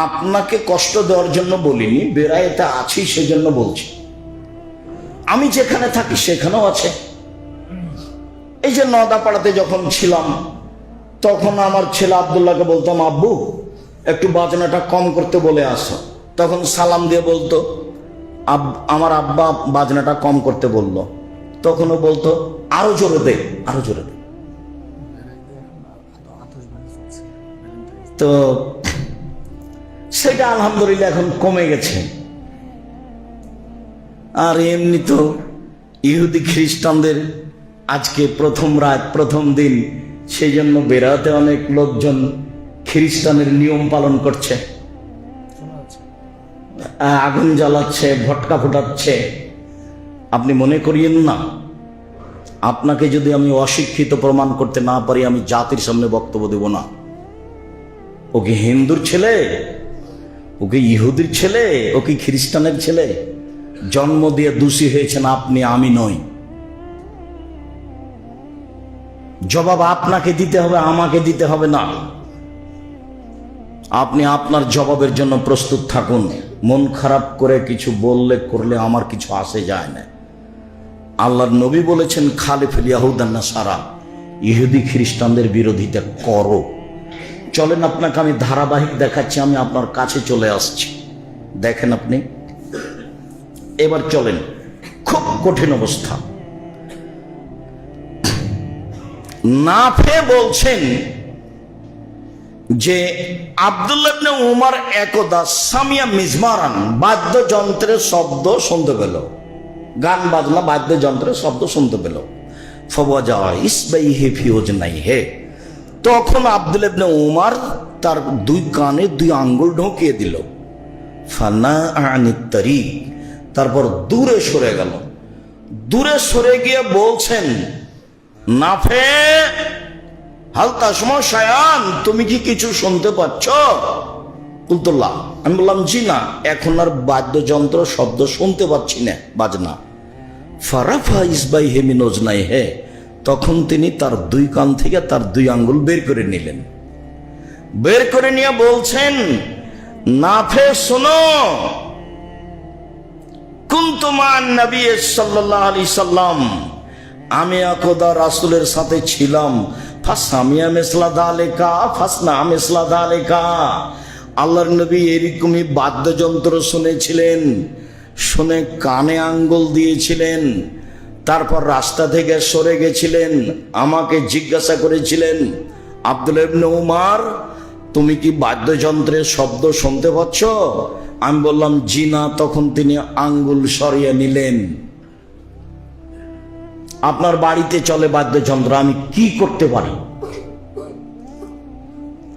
আপনাকে কষ্ট দেওয়ার জন্য বলিনি, বেড়াইতে আছি সেজন্য বলছি। আমি যেখানে থাকি সেখানেও আছে। এই যে নদাপাড়াতে যখন ছিলাম, তখন আমার ছেলে আব্দুল্লাহকে বলতাম, আব্বু একটু বাজনাটা কম করতে বলে আসো। তখন সালাম দিয়ে বলতো, আমার আব্বা বাজনাটা কম করতে বললো। তখনও বলতো, আরো জোরে দে, আরো জোরে দে। তো সেটা আলহামদুলিল্লাহ এখন কমে গেছে। আর এমনি তো ইহুদি খ্রিস্টানদের আজকে প্রথম রাত, প্রথম দিন, সেই জন্য বেড়াতে অনেক লোকজন খ্রিস্টানের নিয়ম পালন করছে, আগুন জ্বালাচ্ছে, ভটকা ফোটাচ্ছে। আপনি মনে করিয়েন না, আপনাকে যদি আমি অশিক্ষিত প্রমাণ করতে না পারি, আমি জাতির সামনে বক্তব্য দেব না। ও কি হিন্দুর ছেলে? ও কি ইহুদির ছেলে? ও কি খ্রিস্টানের ছেলে? জন্ম দিয়ে দোষী হয়েছেন আপনি, আমি নই। জবাব আপনাকে দিতে হবে, আমাকে দিতে হবে না। আপনি আপনার জবাবের জন্য প্রস্তুত থাকুন। মন খারাপ করে কিছু বললে করলে আমার কিছু আসে যায় না। আল্লাহর নবী বলেছেন, খালিফুল ইয়াহুদান নাসারা, ইহুদি খ্রিস্টানদের বিরোধিতা করো। চলেন আপনাকে আমি ধারাবাহিক দেখাচ্ছি, আমি আপনার কাছে চলে আসছি, দেখেন আপনি। এবার চলেন, খুব কঠিন অবস্থা। নাফে বলছেন যে আব্দুল্লাহ ইবনে উমর একদা সামিয়া মিজমারান, বাদ্যযন্ত্রের শব্দ শুনতে পেল, গান বাজনা বাদ্যযন্ত্রের শব্দ শুনতে পেল। ফওয়াজা ইসবাইহি ফি উজনাইহি, তখন আব্দুল্লাহ ইবনে উমর তার 2 কানে 2 আঙ্গুল ঢুকিয়ে দিল। ফানা আনিত তারিক, তারপর দূরে সরে গেল। দূরে সরে গিয়ে বলছেন, নাফে হালতা সমস্যায়ান, তুমি কি কিছু শুনতে পাচ্ছ? কুলতুল্লাহ, আমি বললাম জি না, এখন আর বাদ্যযন্ত্র শব্দ শুনতে পাচ্ছি না, বাজনা। ফারাফা ইসবাইহি মিন উজনাইহি, তখন তিনি তার 2 কান থেকে তার 2 আঙ্গুল বের করে নিলেন। বের করে নিয়ে বলছেন, নাফে শোনো, কুনতু মান নবী সাল্লাল্লাহু আলাইহি সাল্লাম, আমি একদা রাসূলের সাথে ছিলাম। ফাসামিয়া মিসলা যালিকা ফাসনা মিসলা যালিকা, আল্লাহর নবী এরকমই বাদ্যযন্ত্র শুনেছিলেন, শুনে কানে আঙ্গুল দিয়েছিলেন, তারপর রাস্তা থেকে সরে গেছিলেন, আমাকে জিজ্ঞাসা করেছিলেন, আব্দুল্লাহ ইবনে উমর, তুমি কি বাদ্যযন্ত্রের শব্দ শুনতে পাচ্ছ? আমি বললাম জি না। তখন তিনি আঙ্গুল সরিয়ে নিলেন। আপনার বাড়িতে চলে বাদ্যযন্ত্র, আমি কি করতে পারি?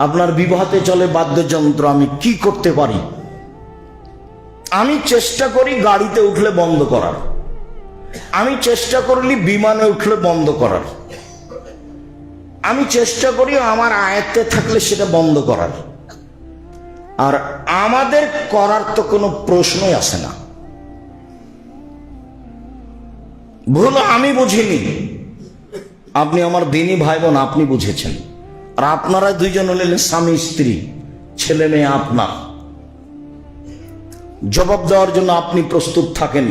আপনার বিবাহতে চলে বাদ্যযন্ত্র, আমি কি করতে পারি? আমি চেষ্টা করি গাড়িতে উঠলে বন্ধ করার, আমি চেষ্টা করলি বিমানে উঠলে বন্ধ করার, আমি চেষ্টা করি আমার আয়ত্তে থাকলে সেটা বন্ধ করার। আর আমাদের করার তো কোনো প্রশ্নই আসে না। ভুল আমি বুঝিনি, আপনি আমার দিনী ভাই বোন, আপনি বুঝেছেন। আর আপনারা দুইজন হলেন স্বামী স্ত্রী, ছেলে মেয়ে আপনার, জবাব দেওয়ার জন্য আপনি প্রস্তুত থাকেন।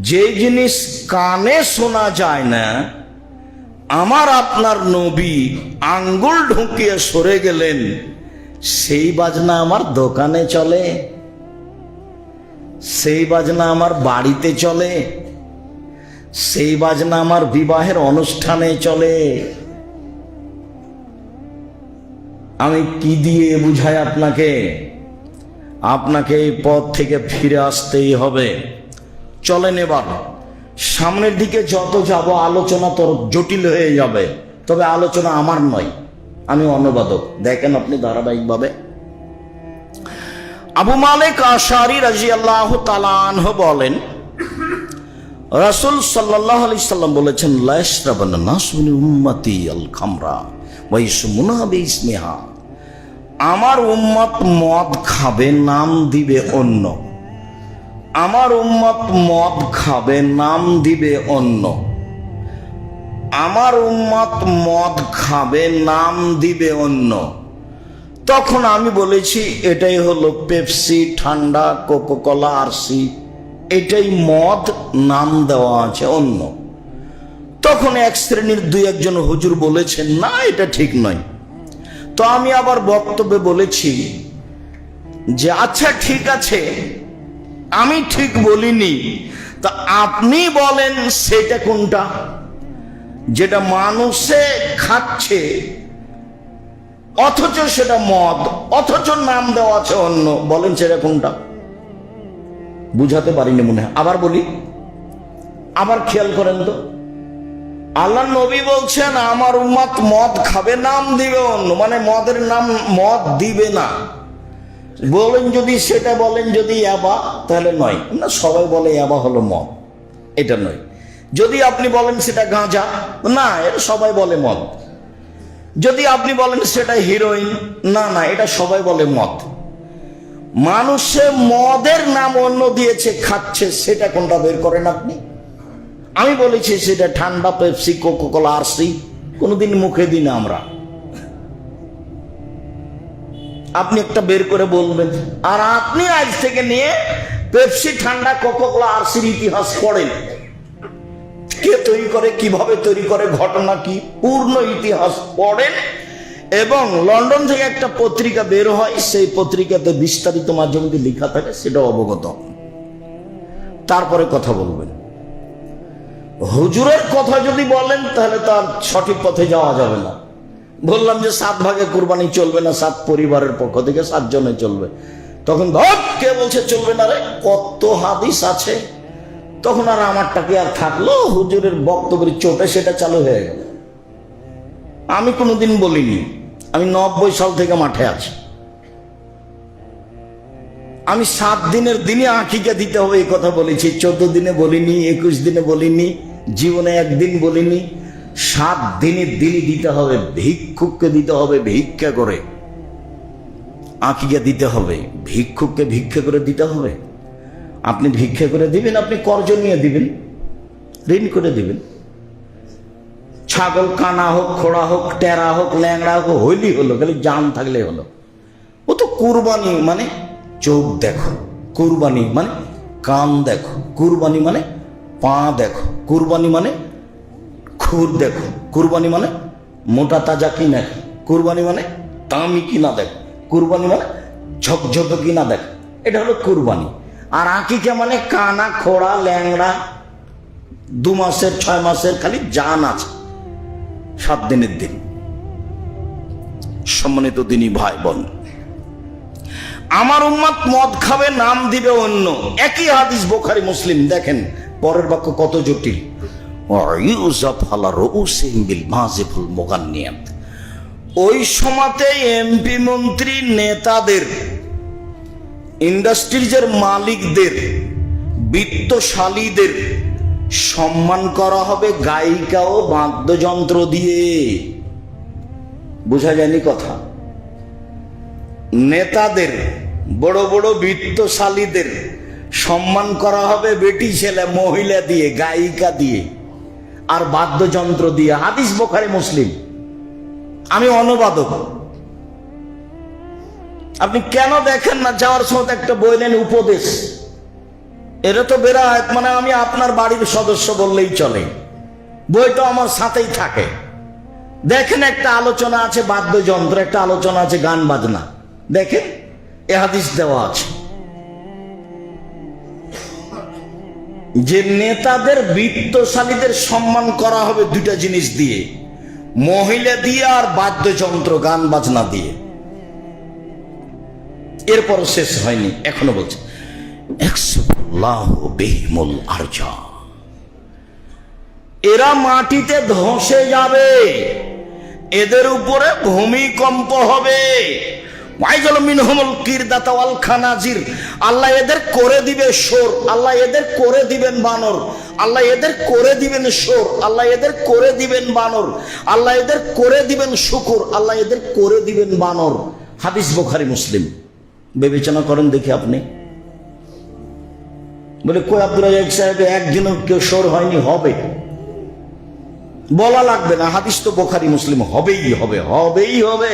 যে জিনিস কানে শোনা যায় না, আমার আপনার নবী আঙ্গুল ঢুকিয়ে সরে গেলেন, সেই বাজনা আমার দোকানে চলে, সেই বাজনা আমার বাড়িতে চলে, সেই বাজনা আমার বিবাহের অনুষ্ঠানে চলে। আমি কি দিয়ে বুঝাই আপনাকে? আপনাকে এই পথ থেকে ফিরে আসতেই হবে। চলেন এবার সামনের দিকে যত যাব আলোচনা তোর জটিল হয়ে যাবে, তবে আলোচনা আমার নয়, আমি অনুবাদক। দেখেন আপনি ধারাবাহিকভাবে। আবু মালিক আশআরী রাদিয়াল্লাহু তাআলা আনহু বলেন, রাসূল সাল্লাল্লাহু আলাইহি সাল্লাম বলেছেন, লা ইয়াশরাবান্না নাসু মিন উম্মতি আল খামরা ওয়া ইয়াসমুনা বিইসমিহা। আমার উম্মত মদ খাবে, নাম দিবে অন্য। আমার উম্মত মদ খাবে, নাম দিবে অন্য। আমার উম্মত মদ খাবে, নাম দিবে অন্য। তখন আমি বলেছি এটাই হলো পেপসি, ঠান্ডা, কোকাকোলা, আরসি, এটাই মদ, নাম দেওয়া আছে অন্য। তখন এক শ্রেণীর দুই একজন হুজুর বলেছেন, না এটা ঠিক নয়। তো আমি আবার বক্তব্যে বলেছি যে আচ্ছা ঠিক আছে, আমি ঠিক বলিনি, তা আপনি বলেন সেটা কোনটা, যেটা মানুষে খাচ্ছে অথচ সেটা মদ, অথচ নাম দেওয়া আছে অন্য, বলেন সেটা কোনটা? বুঝাতে পারিনি মনে হয়। আবার বলি, আবার খেয়াল করেন তো। আল্লাহ নবী বলছেন আমার উম্মত মদ খাবে, নাম দিবে অন্য, মানে মদের নাম মদ দিবে না। বলেন যদি সেটা বলেন যদি ইয়াবা, তাহলে নয় না, সবাই বলে ইয়াবা হলো মদ, এটা নয়। যদি আপনি বলেন সেটা গাঁজা, না এটা সবাই বলে মদ। যদি আপনি বলেন সেটা হিরোইন, না না এটা সবাই বলে মদ। মানুষে মদের নাম অন্য দিয়েছে, খাচ্ছে, সেটা কোনটা বের করেন আপনি? আমি বলেছি সেটা ঠান্ডা, পেপসি, কোকাকোলা, আরসি, কোনোদিন মুখে দিই না আমরা। আপনি একটা বের করে বলবেন। আর আপনি আজ থেকে নিয়ে পেপসি, ঠান্ডা, কোকাকোলা, আরসির ইতিহাস পড়েন, কে তৈরি করে, কিভাবে তৈরি করে, ঘটনা কি, পূর্ণ ইতিহাস পড়েন। এবং লন্ডন থেকে একটা পত্রিকা বের হয়, সেই পত্রিকাতে বিস্তারিত মাধ্যমে লেখা থাকে, সেটা অবগত, তারপরে কথা বলবেন। হুজুরের কথা যদি বলেন তাহলে তার সঠিক পথে যাওয়া যাবে না। বললাম যে 7 ভাগে কুরবানি চলবে না, 7 পরিবারের পক্ষ থেকে 7 জনে চলবে। তখন কে বলছে চলবে না রে, কত হাদিস আছে। তখন আর আমারটা কি আর থাকলো, হুজুরের বক্তব্যের চোটে সেটা চালু হয়ে গেল। আমি কোনোদিন বলিনি, আমি 90 সাল থেকে মাঠে আছি। আমি 7 দিনের দিনে আকিকা দিতে হবে এই কথা বলেছি, 14 দিনে বলিনি, 21 দিনে বলিনি, জীবনে একদিন বলিনি। 7 দিনের দিনই দিতে হবে, ভিক্ষুককে দিতে হবে, ভিক্ষা করে আকিকা দিতে হবে, ভিক্ষুককে ভিক্ষা করে দিতে হবে। আপনি ভিক্ষা করে দিবেন, আপনি কর্জ নিয়ে দিবেন, ঋণ করে দিবেন। ছাগল কানা হোক, খোড়া হোক, টেরা হোক, ল্যাংড়া হোক, হইলি হলো, খালি জান থাকলে হলো। ও তো কুরবানি মানে চোখ দেখো, কুরবানি মানে কান দেখো, কুরবানি মানে পা দেখো, কুরবানি মানে খুর দেখো, কুরবানি মানে মোটা তাজা কিনা, কুরবানি মানে দামি কিনা দেখো, কুরবানি মানে ঝকঝকে কিনা দেখো, এটা হলো কুরবানি। আর আকিকা মানে কানা, খোড়া, ল্যাংড়া, 2 মাসের 6 মাসের খালি জান আছে, 7 দিনের দিন। সম্মানিত দিনী ভাই বোন, আমার উম্মত মদ খাবে, নাম দিবে অন্য। একই হাদিস, বুখারী মুসলিম। দেখেন পরের বাক্য কত জটিল। ওই সময়তে এমপি মন্ত্রী নেতাদের, ইন্ডাস্ট্রিজের মালিকদের, বিত্তশালীদের সম্মান করা হবে গায়িকা ও বাদ্যযন্ত্র দিয়ে। বোঝা যায়নি কথা? নেতাদের, বড় বড় বিত্তশালীদের সম্মান করা হবে বেটি ছেলে মহিলা দিয়ে, গায়িকা দিয়ে আর বাদ্যযন্ত্র দিয়ে। হাদিস বুখারী মুসলিম। আমি অনুবাদক। আপনি কেন দেখেন না যাওয়ার সময় একটা বই নেন, উপদেশ। এটা তো বেরায়, মানে আমি আপনার বাড়ির সদস্য বললেই চলে, বইটা আমার সাথেই থাকে। দেখেন একটা আলোচনা আছে বাদ্যযন্ত্র, একটা আলোচনা আছে গান বাজনা। দেখেন এ হাদিস দেওয়া আছে যে নেতাদের, বিত্তশালীদের সম্মান করা হবে 2টা জিনিস দিয়ে, মহিলা দিয়ে আর বাদ্যযন্ত্র গান বাজনা দিয়ে। এরপর শেষ হয়নি, এখনো বলছে এরা মাটিতে ধসে যাবে, এদের উপরে ভূমিকম্প হবে। আল্লাহ এদের করে দিবে সোর, আল্লাহ এদের করে দিবেন বানর, আল্লাহ এদের করে দিবেন সোর, আল্লাহ এদের করে দিবেন বানর, আল্লাহ এদের করে দিবেন শুকুর, আল্লাহ এদের করে দিবেন বানর। হাদিস বুখারী মুসলিম। বিবেচনা করেন দেখি আপনি। বলে কই আব্দুর রাজ্জাক সাহেব, একদিনও কেউ সোর হয়নি? হবে, বলা লাগবে না, হাদিস তো বুখারী মুসলিম। হবেই হবে, হবেই হবে।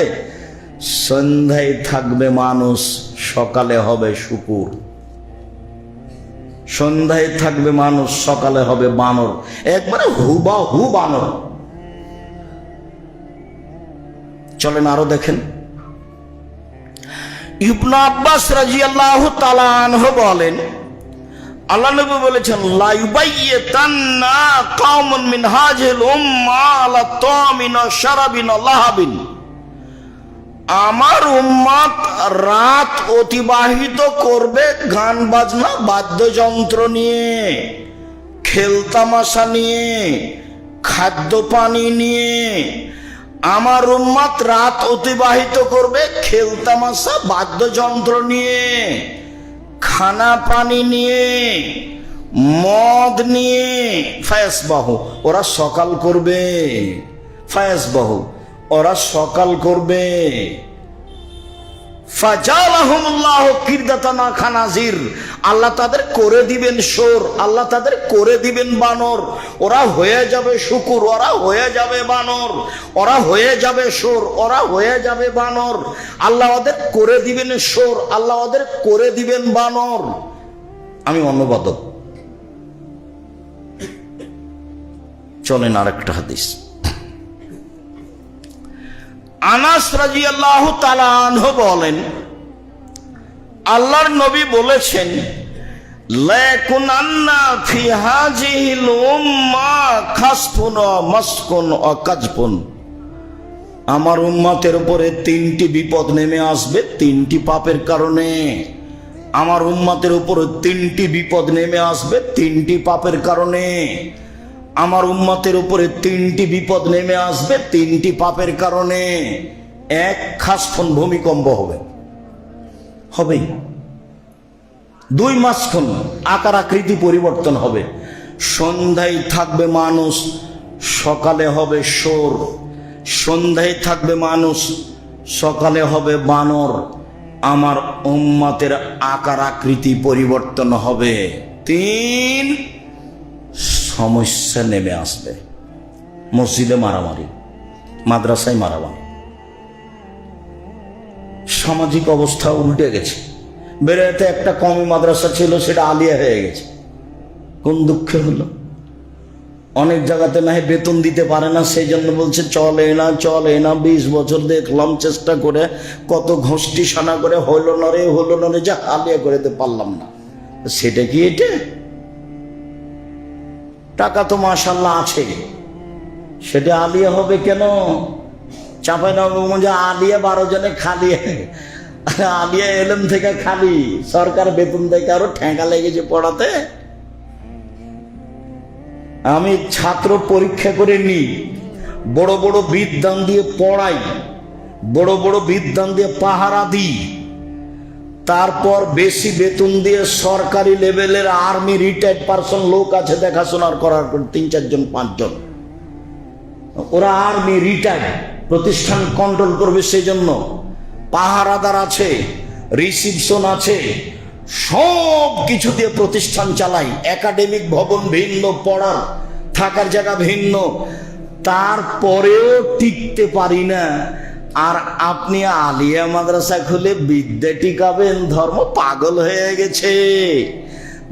সন্ধ্যায় থাকবে মানুষ, সকালে হবে শুকুর। সন্ধ্যায় থাকবে মানুষ, সকালে হবে বানর। একবারে হুবাহু বানর। চলেন আরো দেখেন। ইবনে আব্বাস রাদিয়াল্লাহু তাআলা আনহু বলেন, আল্লাহ নবী বলেছেন, লা ইউবাইয়াতান্না কওমুন মিন হাযিল উম্মাহ আলা তামিন ওয়া শারাবিন ওয়া লাহাবিন। আমার উম্মত রাত অতিবাহিত করবে গান বাজনা বাদ্যযন্ত্র নিয়ে, খেলতামাশা নিয়ে, খাদ্য পানি নিয়ে। আমার উম্মত রাত অতিবাহিত করবে খেলতামাশা বাদ্যযন্ত্র নিয়ে, খানা পানি নিয়ে, মদ নিয়ে। ফায়াসবাহু, ওরা সকাল করবে। ফায়াসবাহু, ওরা সকাল করবে। ফাজালাহুমুল্লাহু কিরদাতান ওয়া খানাজির, আল্লাহ তাদের করে দিবেন সোর, আল্লাহ তাদের করে দিবেন বানর। ওরা হয়ে যাবে শুকুর, ওরা হয়ে যাবে বানর, ওরা হয়ে যাবে সোর, ওরা হয়ে যাবে বানর। আল্লাহ ওদের করে দিবেন সোর, আল্লাহ ওদের করে দিবেন বানর। আমি অনুবাদক। চলেন আরেকটা হাদিস। আনাস রাদিয়াল্লাহু তাআলা আনহু বলেন, আল্লাহর নবী বলেছেন, লাকুনান্না ফি হাযিহিল উম্মাহ খাসফুন ওয়া মাসকুন ওয়া কাজফুন। আমার উম্মতের উপরে 3টি বিপদ নেমে আসবে 3টি পাপের কারণে। আমার উম্মতের উপরে 3টি বিপদ নেমে আসবে 3টি পাপের কারণে। আমার উম্মতের উপরে 3টি বিপদ নেমে আসবে 3টি পাপের কারণে। 1, খাসফুন, ভূমিকম্প হবে, হবেই। 2, মাসখুন, আকার আকৃতি পরিবর্তন হবে। সন্ধ্যায় থাকবে মানুষ, সকালে হবে সোর। সন্ধ্যায় থাকবে মানুষ, সকালে হবে বানর। আমার উম্মতের আকার আকৃতি পরিবর্তন হবে। 3, সমস্যা নেমে আসবে। মসজিদে মারামারি, মাদ্রাসায় মারামারি, সামাজিক অবস্থা উল্টে গেছে। বেড়াতে একটা কমি মাদ্রাসা ছিল, সেটা আলিয়া হয়ে গেছে। কোন দুঃখে হলো? অনেক জায়গাতে না বেতন দিতে পারে না, সেই জন্য বলছে চলে না, চলে না। 20 বছর দেখলাম চেষ্টা করে, কত ঘষ্টি সানা করে, হলো না রে, যা আলিয়া করে দিতে পারলাম না। সেটা কি এটা? টাকা তো মাশাল্লাহ আছে, সেটা আলিয়া হবে কেন? চাঁপাইনবাবগঞ্জে আলিয়া 12 জনে খালি, আলিয়া এলেম থেকে খালি, সরকার বেতন থেকে আরো ঠেকা লেগেছে পড়াতে। আমি ছাত্র পরীক্ষা করে নিই, বড় বড় বিদ্যান দিয়ে পড়াই, বড় বড় বিদ্যান দিয়ে পাহারা দিই, তারপর বেশি বেতন দিয়ে সরকারি লেভেলের আর্মি রিটায়ার্ড পারসন লোক আছে দেখাশোনার করার 3-4 জন 5 জন, ওরা আর্মি রিটায়ার্ড, প্রতিষ্ঠান কন্ট্রোল করবে, সেই জন্য পাহারাদার আছে, রিসিপশন আছে, সব কিছু দিয়ে প্রতিষ্ঠান চালাই। একাডেমিক ভবন ভিন্ন, পড়ার থাকার জায়গা ভিন্ন, তারপরেও টিকতে পারি না। আর আপনি আলিয়া মাদ্রাসা খুলে বিদ্যা টিকাবেন? ধর্ম পাগল হয়ে গেছে।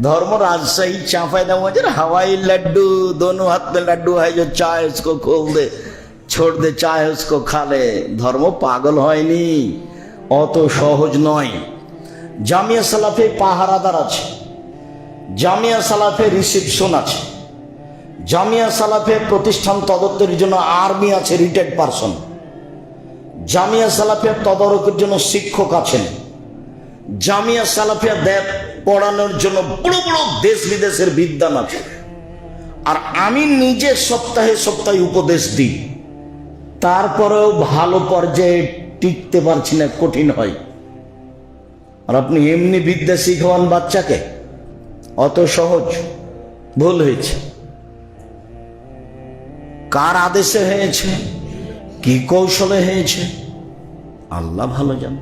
धर्म राजशाही चांपाईनबाबगंज हवाई लड्डू, दोनों हाथ में लड्डू है, जो चाहे उसको खोल दे छोड़ दे, चाहे उसको खा ले। धर्म पागल হয়নি, অত সহজ নয়। জামিয়া সালাফে পাহারাদার আছে, জামিয়া সালাফে রিসেপশন আছে, জামিয়া সালাফে প্রতিষ্ঠান তদন্তের জন্য আর্মি আছে, রিটায়ার্ড পারসন, জামিয়া সালাফে তদারকের জন্য শিক্ষক আছেন, জামিয়া সালাফিয়া পড়ানোর জন্য বড় বড় দেশ বিদেশের বিদ্বান আছে। আর আমি নিজে সপ্তাহে সপ্তাহে উপদেশ দিই, তারপরেও ভালো পর্যায়ে টিকতে পারছি না, কঠিন হয়। আর আপনি এমনি বিদ্যা শিখান বাচ্চাকে, অত সহজ? ভুল হয়েছে। কার আদেশে হয়েছে, কি কৌশলে হয়েছে, আল্লাহ ভালো জানে।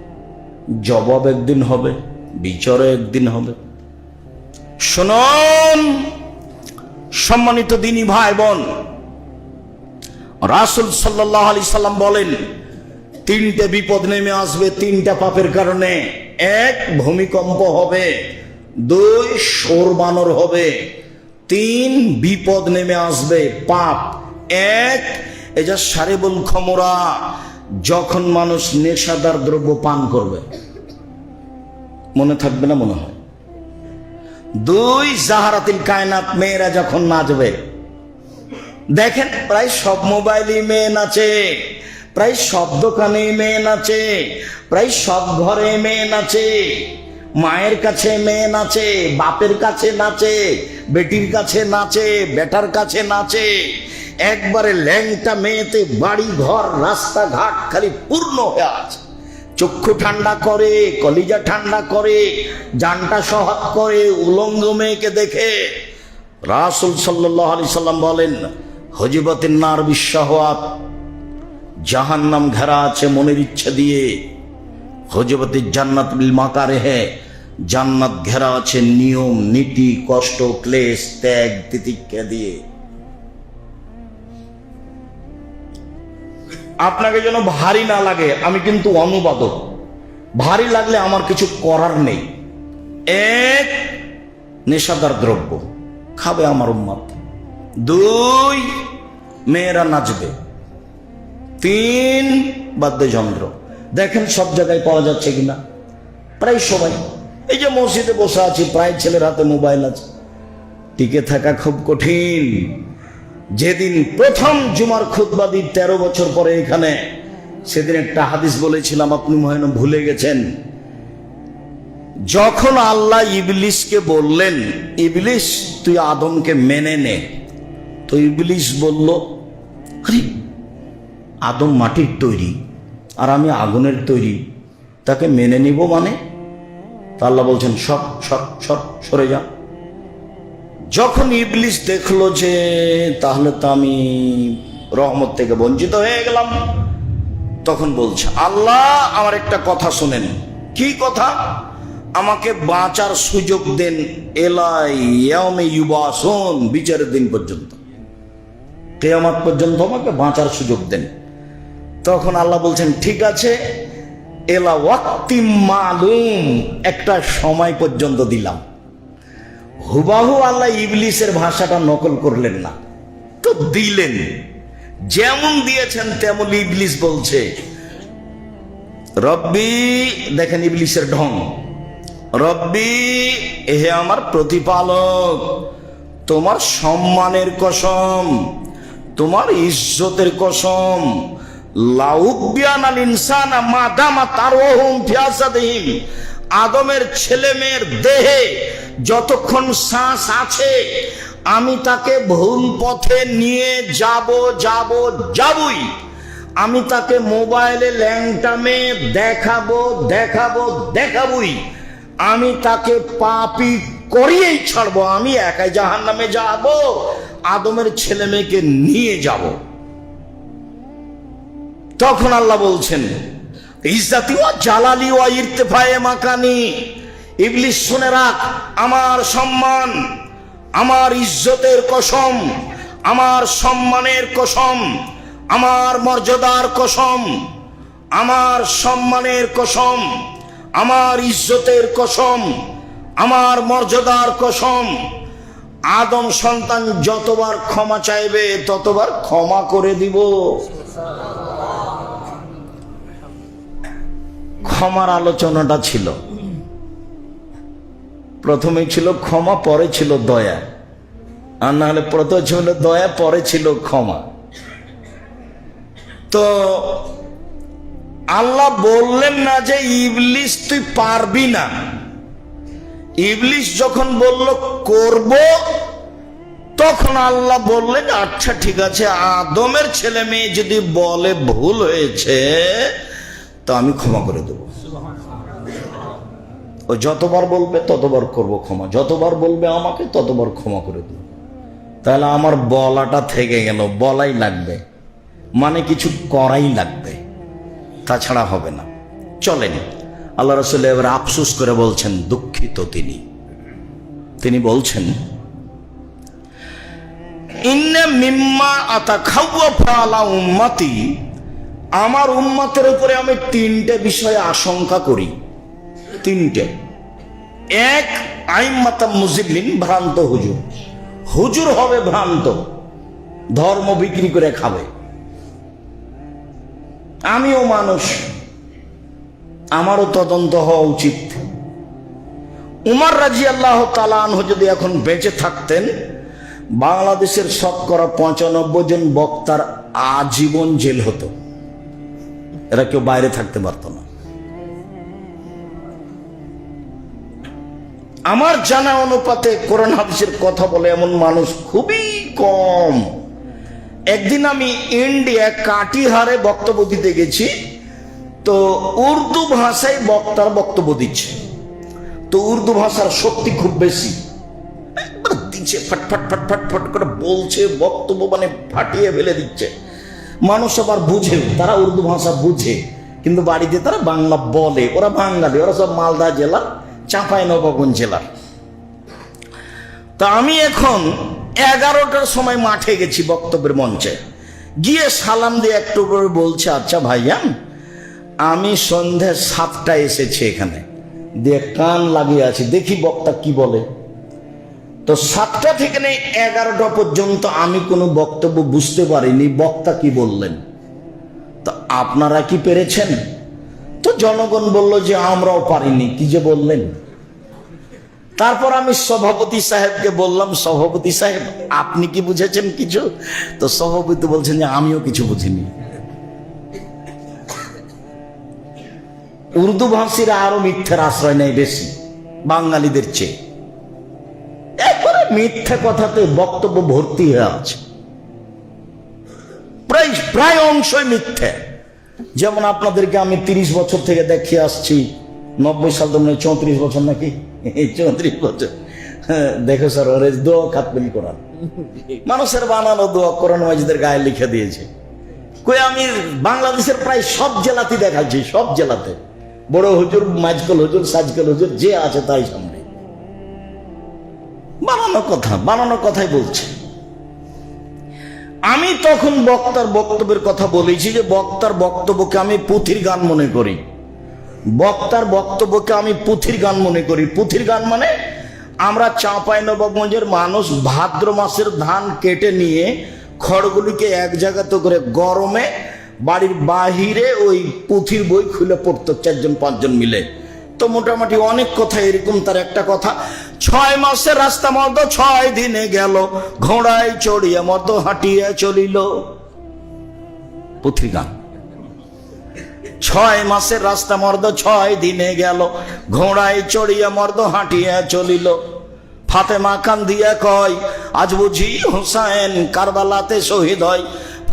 জবাব একদিন হবে, বিচারও একদিন হবে। শুনুন সম্মানিত দিনী ভাই বোন, রাসূল সাল্লাল্লাহু আলাইহি সাল্লাম বলেন, 3টে বিপদ নেমে আসবে 3টা পাপের কারণে। 1 ভূমিকম্প হবে, 2 শোর বানর হবে, 3 বিপদ নেমে আসবে পাপ। 1 এই যে শারিবুল খমরা, যখন মানুষ নেশাদার দ্রব্য পান করবে, মনে থাকবে না মনে হয়। 2 জাহারাতিল কায়নাত, মেয়েরা যখন নাচবে। দেখেন প্রায় সব মোবাইলই মেয়ে নাচে, প্রায় সব দোকানে মেয়ে নাচে, প্রায় সব ঘরে মেয়ে নাচে। মায়ের কাছে মেয়ে নাচে, বাপের কাছে নাচে, বেটির কাছে নাচে, বেটার কাছে নাচে। একবারে ল্যাংটা মেয়েতে বাড়ি ঘর রাস্তাঘাট খালি পূর্ণ হয়ে আছে। চক্ষু ঠান্ডা করে, কলিজা ঠান্ডা করে, জানটা সহাত করে উলঙ্গ মেয়েকে দেখে। রাসূল সাল্লাল্লাহু আলাইহি সাল্লাম বলেন, হুজিবাতিন নার বিশাহওয়াত, জাহান্নাম ঘেরা আছে মনের ইচ্ছা দিয়ে। হুজিবাতিজ জান্নাত বিল মাকারিহ, জান্নাত ঘেরা আছে নিয়ম নীতি, কষ্ট ক্লেশ ত্যাগ তিতিক্ষা দিয়ে। আপনাকে যেন ভারী না লাগে, আমি কিন্তু অনুবাদক, ভারী লাগলে আমার কিছু করার নেই। 1 নেশাদার দ্রব্য খাবে আমার উম্মত, 2 মেয়েরা নাচবে, 3 বাদ্যযন্ত্র। দেখেন সব জায়গায় পাওয়া যাচ্ছে কিনা, প্রায় সবাই। এই যে মসজিদে বসে আছি, প্রায় ছেলের হাতে মোবাইল আছে। টিকে থাকা খুব কঠিন। যেদিন প্রথম জুমার খুতবা দিই 13 বছর পরে এখানে, সেদিন একটা হাদিস বলেছিলাম, আপনি মনে হয় ভুলে গেছেন। যখন আল্লাহ ইবলিসকে বললেন, ইবলিস তুই আদমকে মেনে নে, তো ইবলিস বলল, আরে আদম মাটির তৈরি আর আমি আগুনের তৈরি, তাকে মেনে নিব মানে? তা আল্লাহ বলছেন সব সব সব সরে যা। যখন ইবলিস দেখলো যে তাহলে তো আমি রহমত থেকে বঞ্চিত হয়ে গেলাম, তখন বলছে, আল্লাহ আমার একটা কথা শুনেন। কি কথা? আমাকে বাঁচার সুযোগ দেন, এলা ইয়াউমে ইউবাসুন, বিচারের দিন পর্যন্ত, কিয়ামত পর্যন্ত আমাকে বাঁচার সুযোগ দেন। তখন আল্লাহ বলছেন, ঠিক আছে, এলা ওয়াক্তিম মালুম, একটা সময় পর্যন্ত দিলাম। হুবাহু আল্লাহ ইবলিসের ভাষাটা নকল করলেন না, তো দিলেন। যেমন দিয়েছেন তেমন ইবলিস বলছে, রব্বি, দেখেন ইবলিসের ঢং, রব্বি হে আমার প্রতিপালক, তোমার সম্মানের কসম, তোমার ইজ্জতের কসম, লাউবিয়ানাল ইনসানা মাদামা তারওহুম ফিয়াসাদিহিম, আদমের ছেলে মেয়ের দেহে যতক্ষণ শ্বাস আছে আমি তাকে ভুল পথে নিয়ে যাবই। আমি তাকে মোবাইলে ল্যাংটামে দেখাবই। আমি তাকে পাপী করিয়েই ছাড়বো। আমি একাই জাহান্নামে যাব, আদমের ছেলে মেয়েকে নিয়ে যাব। তখন আল্লাহ বলছেন, ইজ্জতি ওয়া জালালি ওয়া ইরতিফায়ে মাকানি, ইবলিস শুনে রাখ, আমার সম্মান, আমার ইজ্জতের কসম, আমার সম্মানের কসম, আমার মর্যাদার কসম, আমার সম্মানের কসম, আমার ইজ্জতের কসম, আমার মর্যাদার কসম, আদম সন্তান যতবার ক্ষমা চাইবে ততবার ক্ষমা করে দিব। ক্ষমার আলোচনাটা ছিল, প্রথমে ছিল ক্ষমা, পরে ছিল দয়া। আর না হলে প্রথমে ছিল দয়া, পরে ছিল ক্ষমা। তো আল্লাহ বললেন না যে ইবলিস তুই পারবি না। ইবলিস যখন বলল করব, তখন আল্লাহ বললেন আচ্ছা ঠিক আছে, আদমের ছেলে মেয়ে যদি বলে ভুল হয়েছে তো আমি ক্ষমা করে দেব। ও যতবার বলবে ততবার করব ক্ষমা, যতবার বলবে আমাকে ততবার ক্ষমা করে দেব। তাহলে আমার বলাটা থেকে গেল, বলাই লাগবে, মানে কিছু করাই লাগবে, তাছাড়া হবে না। চলেন, আল্লাহ রাসূল এবার আফসোস করে বলছেন, দুঃখিত তিনি বলছেন, ইন্না মিম্মা আতাখাওয়াফা আলা উম্মতি, আমার উম্মতের উপরে আমি তিনটে বিষয়ে আশঙ্কা করি। তিনটে। এক, আইম্মাতাম মুজিল্লিন, ভ্রান্ত হুজুর হবে ভ্রান্ত, ধর্ম বিক্রি করে খাবে। আমিও মানুষ, আমারও তদন্ত হওয়া উচিত। উমর রাদিয়াল্লাহু তাআলা আনহু যদি এখন বেঁচে থাকতেন, বাংলাদেশের শতকরা 95 জন বক্তার আজীবন জেল হতো, এরা কেউ বাইরে থাকতে পারত না। আমার জানা অনুপাতে কোরআন হাদিসের কথা বলে এমন মানুষ খুবই কম। একদিন আমি ইন্ডিয়া কাটিহারে বক্তব্য দিতে গেছি, তো উর্দু ভাষায় বক্তার বক্তব্য দিচ্ছে। তো উর্দু ভাষার শক্তি খুব বেশি, দিচ্ছে ফটফট ফটফট ফট করে বলছে, বক্তব্য মানে ফাটিয়ে ফেলে দিচ্ছে। মানুষ আবার বুঝে, তারা উর্দু ভাষা বুঝে, কিন্তু বাড়িতে তারা বাংলা বলে। ওরা বাঙালি, ওরা সব মালদা জেলার, চাঁপাইনবাবগঞ্জ জেলার। তা আমি এখন 11টার সময় মাঠে গেছি বক্তব্যের মঞ্চে, গিয়ে সালাম দিয়ে একটু করে বলছে, আচ্ছা ভাইয়া, আমি সন্ধ্যে 7টায় এসেছি এখানে, দিয়ে কান লাগিয়ে আছি, দেখি বক্তা কি বলে। তো 7টা থেকে 11টা পর্যন্ত আমি কোনো বক্তব্য বুঝতে পারিনি বক্তা কি বললেন। তো আপনারা কি পেরেছেন? তো জনগণ বলল যে আমরাও পারিনি, কি যে বললেন। তারপর আমি সভাপতি সাহেবকে বললাম, সভাপতি সাহেব আপনি কি বুঝেছেন কিছু? তো সভাপতি বলছেন যে আমিও কিছু বুঝিনি। উর্দু ভাষীরা আরো মিথ্যার আশ্রয় নেয় বেশি বাঙালিদের চেয়ে। একবারে মিথ্যা কথাতে বক্তব্য ভর্তি হয়ে আছে, প্রায় অংশই মিথ্যা। যেমন আপনাদেরকে আমি 30 বছর থেকে দেখিয়ে আসছি, 90 সাল তো 34 বছর নাকি, 34 বছর দেখো স্যার, ওর দোয়া খাতমিল কোরআন, মানুষের বানানো দোয়া কোরআন মাজিদের গায়ে লিখে দিয়েছে। কই আমি বাংলাদেশের প্রায় সব জেলাতে দেখাচ্ছি, সব জেলাতে বড় হুজুর, মাঝকল হুজুর, সাজকল হুজুর, যে আছে তাই সামনে বানানো কথাই বলছে। আমি তখন বক্তার বক্তব্যের কথা বলেছি যে বক্তার বক্তব্যকে আমি পুঁথির গান মনে করি। বক্তার বক্তব্যকে আমি পুঁথির গান মনে করি। পুঁথির গান মানে আমরা চাঁপাইনবাবগঞ্জের মানুষ ভাদ্র মাসের ধান কেটে নিয়ে খড়গুলিকে এক জায়গাতে করে গরমে বাড়ির বাহিরে ওই পুঁথির বই খুলে পড়তো 4-5 জন মিলে। তো মোটামুটি অনেক কথা এরকম। তার একটা কথা, 6 মাসের রাস্তা মর্দ 6 দিনে গেল, ঘোড়ায় চড়িয়া মর্দ হাঁটিয়া চলিল। পুথির গান। 6 মাসের রাস্তা মর্দ 6 দিনে গেল, ঘোড়ায় চড়িয়া মর্দ হাঁটিয়া চলিল। ফাতেমা কান্দিয়া কয়, আজ বুঝি হুসাইন কারবালাতে শহীদ হয়।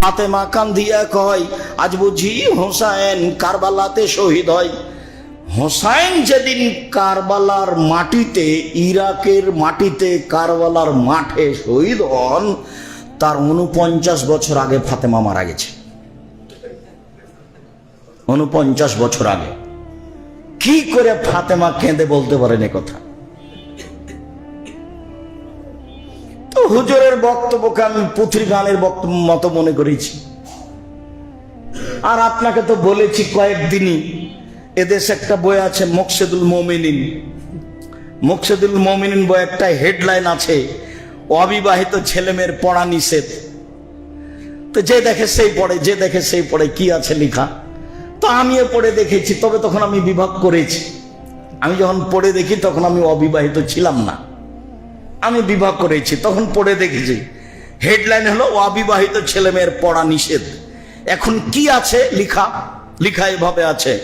ফাতেমা কান্দিয়া কয়, আজ বুঝি হুসাইন কারবালাতে শহীদ হয়। হুসাইন যেদিন কারবালার মাটিতে, ইরাকের মাটিতে কারবালার মাঠে শহীদ হন, তার 49 বছর আগে ফাতেমা মারা গেছে। 49 বছর আগে। কি করে ফাতেমা কেঁদে বলতে পারেন এ কথা? তো হুজুরের বক্তব্যকে আমি পুথির গানের বক্তব্য মতো মনে করেছি। আর আপনাকে তো বলেছি কয়েকদিনই, এদেশে একটা বই আছে মকসেদুল মুমিনিন। মকসেদুল মুমিনিন বই একটা হেডলাইন আছে, অবিবাহিত ছেলেমেয়ের পড়া নিষেধ। তো যে দেখে সেই পড়ে, যে দেখে সেই পড়ে, কি আছে লেখা। তো আমিও পড়ে দেখেছি, তবে তখন আমি বিভাগ করেছি। আমি যখন পড়ে দেখি তখন আমি অবিবাহিত ছিলাম না, আমি বিভাগ করেছি, তখন পড়ে দেখেছি। হেডলাইন হলো অবিবাহিত ছেলেমেয়ের পড়া নিষেধ। এখন কি আছে লেখা? লেখা এভাবে আছে,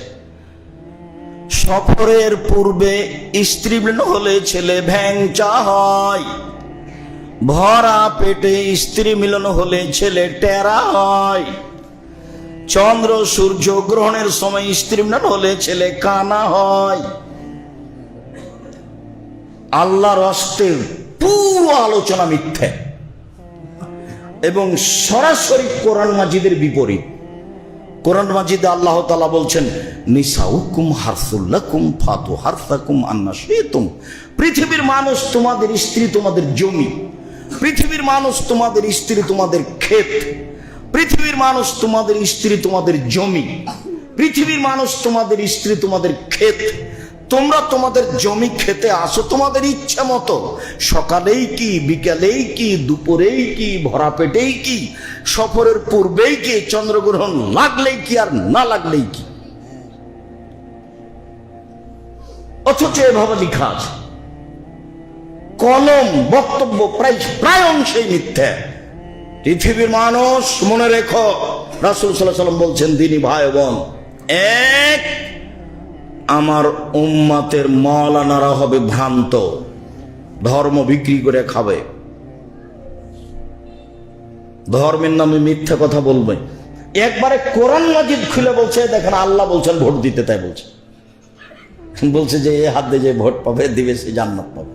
সফরের পূর্বে স্ত্রী মিলন হলে ছেলে ভ্যাংচা হয়, ভরা পেটে স্ত্রী মিলন হলে ছেলে টেরা হয়, চন্দ্র সূর্য গ্রহণের সময় স্ত্রী মিলন হলে ছেলে কানা হয়। আল্লাহর হস্তের পুরো আলোচনা মিথ্যে এবং সরাসরি কোরআন মাজিদের বিপরীত। কোরআন মাজিদে আল্লাহ তাআলা বলছেন, নিসাউকুম হারসুল লাকুম ফাতু হারসাকুম আন্না শিতুম। পৃথিবীর মানুষ তোমাদের স্ত্রী, তোমাদের জমি। পৃথিবীর মানুষ তোমাদের স্ত্রী, তোমাদের ক্ষেত। পৃথিবীর মানুষ তোমাদের স্ত্রী, তোমাদের জমি। পৃথিবীর মানুষ তোমাদের স্ত্রী, তোমাদের ক্ষেত। তোমরা তোমাদের জমি খেতে আসো তোমাদের ইচ্ছা মতো, সকালেই কি, বিকালেই কি, দুপুরেই কি, ভরা পেটেই কি, সফরের পূর্বেই কি, চন্দ্রগ্রহণ লাগলেই কি আর না লাগলেই কি। অথচ এভাবে লেখা আছে। কলম বক্তব্য প্রায় অংশেই মিথ্যা। পৃথিবীর মানুষ মনে রেখো, রাসূল সাল্লাল্লাহু আলাইহি ওয়াসাল্লাম বলছেন, দিনী ভাই বোন, এক, আমার উম্মতের মাওলানারা হবে ভ্রান্ত, ধর্ম বিক্রি করে খাবে, ধর্মের নামে মিথ্যা কথা বলবে। একবারে কোরআন মাজিদ খুলে বলছে, দেখেন আল্লাহ বলছেন ভোট দিতে, তাই বলছে। বলছে যে এ হাত দিয়ে যে ভোট পাবে, দিবে সে জান্নাত পাবে,